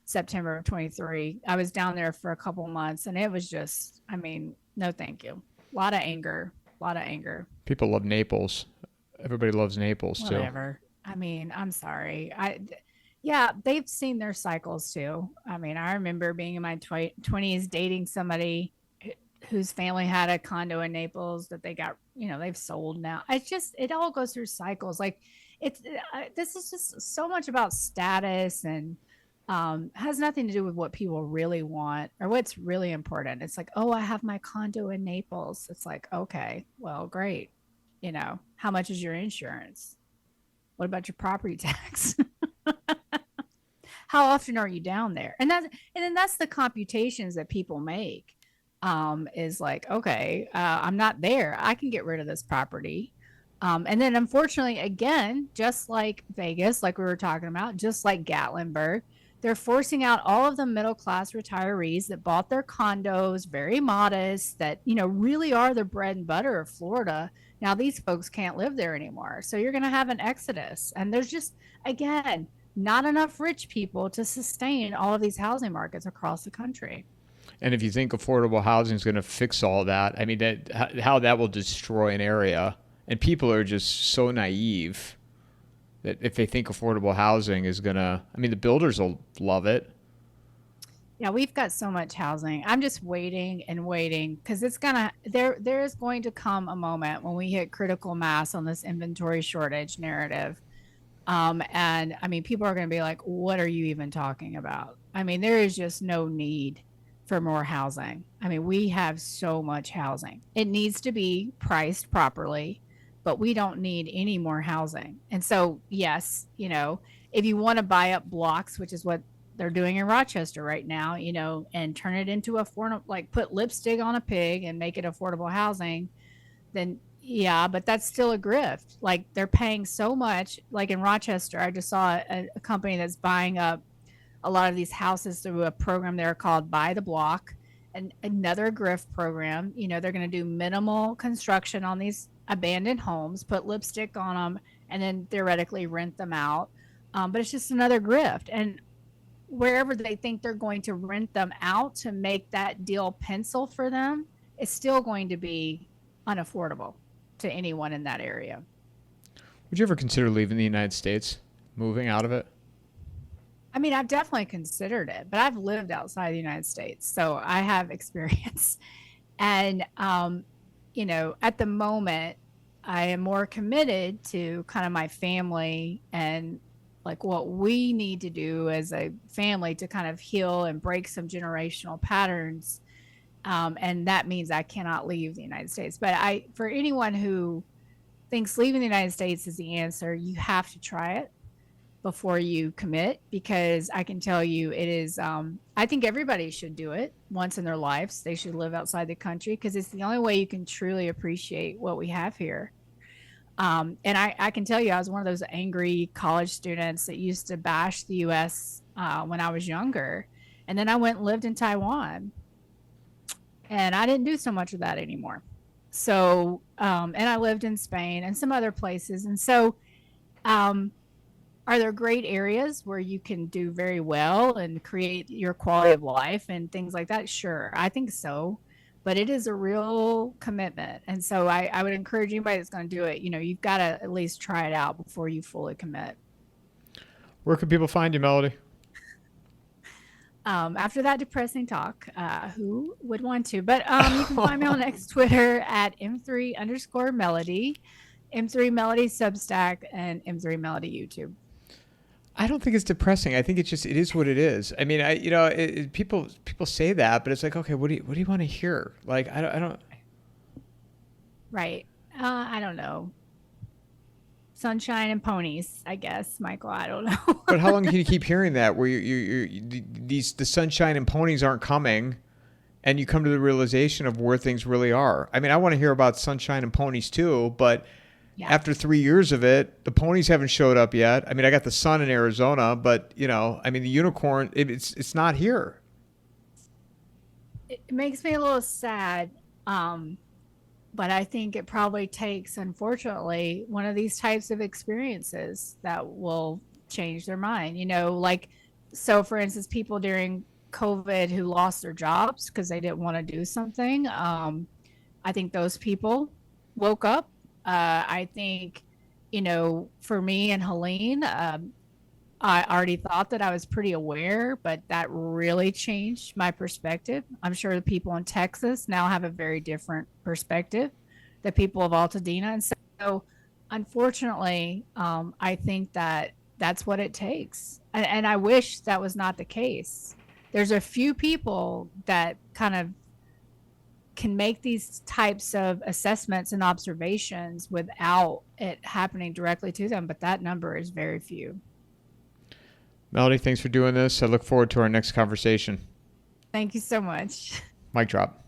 September of 23. I was down there for a couple months and it was just, I mean, no, thank you. A lot of anger, a lot of anger. People love Naples. Everybody loves Naples too. Whatever. I mean, I'm sorry. Yeah, they've seen their cycles too. I mean, I remember being in my 20s dating somebody whose family had a condo in Naples that they got, they've sold now. It all goes through cycles. Like this is just so much about status and has nothing to do with what people really want or what's really important. It's like, oh, I have my condo in Naples. It's like, okay, well, great. How much is your insurance? What about your property tax? How often are you down there? And then that's the computations that people make. Is like, okay, I'm not there. I can get rid of this property. And then unfortunately, again, just like Vegas, like we were talking about, just like Gatlinburg, they're forcing out all of the middle class retirees that bought their condos, very modest, that, really are the bread and butter of Florida. Now these folks can't live there anymore. So you're going to have an exodus. And there's just, again, not enough rich people to sustain all of these housing markets across the country. And if you think affordable housing is going to fix all that, I mean, how that will destroy an area. And people are just so naive that if they think affordable housing is going to, I mean, the builders will love it. Yeah, we've got so much housing. I'm just waiting and waiting because there is going to come a moment when we hit critical mass on this inventory shortage narrative. And I mean, people are going to be like, what are you even talking about? I mean, there is just no need for more housing. I mean, we have so much housing. It needs to be priced properly, but we don't need any more housing. And so, yes, if you want to buy up blocks, which is what they're doing in Rochester right now, and turn it into affordable, like put lipstick on a pig and make it affordable housing, then yeah, but that's still a grift. Like they're paying so much. Like in Rochester, I just saw a company that's buying up a lot of these houses through a program there called Buy the Block, and another grift program. They're going to do minimal construction on these abandoned homes, put lipstick on them, and then theoretically rent them out. But it's just another grift. And wherever they think they're going to rent them out to make that deal pencil for them, it's still going to be unaffordable to anyone in that area. Would you ever consider leaving the United States, moving out of it? I mean, I've definitely considered it, but I've lived outside the United States, so I have experience. And at the moment, I am more committed to kind of my family and like what we need to do as a family to kind of heal and break some generational patterns. And that means I cannot leave the United States. But for anyone who thinks leaving the United States is the answer, you have to try it before you commit, because I can tell you it is, I think everybody should do it once in their lives. They should live outside the country because it's the only way you can truly appreciate what we have here. And I can tell you, I was one of those angry college students that used to bash the US when I was younger. And then I went and lived in Taiwan, and I didn't do so much of that anymore. So, and I lived in Spain and some other places. And so, are there great areas where you can do very well and create your quality of life and things like that? Sure, I think so. But it is a real commitment. And so I would encourage anybody that's going to do it, you've got to at least try it out before you fully commit. Where can people find you, Melody? After that depressing talk, who would want to? But you can find me on X Twitter at M3_Melody, M3 Melody Substack, and M3 Melody YouTube. I don't think it's depressing. I think it is what it is. I mean, people say that, but it's like, okay, what do you want to hear? Like, I don't. Right. I don't know. Sunshine and ponies, I guess, Michael. I don't know. But how long can you keep hearing that? Where the sunshine and ponies aren't coming, and you come to the realization of where things really are. I mean, I want to hear about sunshine and ponies too, but. Yeah. After 3 years of it, the ponies haven't showed up yet. I mean, I got the sun in Arizona, but the unicorn, it's not here. It makes me a little sad, but I think it probably takes, unfortunately, one of these types of experiences that will change their mind. So for instance, people during COVID who lost their jobs because they didn't want to do something. I think those people woke up. I think, for me and Helene, I already thought that I was pretty aware, but that really changed my perspective. I'm sure the people in Texas now have a very different perspective, the people of Altadena. And so, unfortunately, I think that that's what it takes. And I wish that was not the case. There's a few people that kind of can make these types of assessments and observations without it happening directly to them, but that number is very few. Melody, thanks for doing this. I look forward to our next conversation. Thank you so much. Mic drop.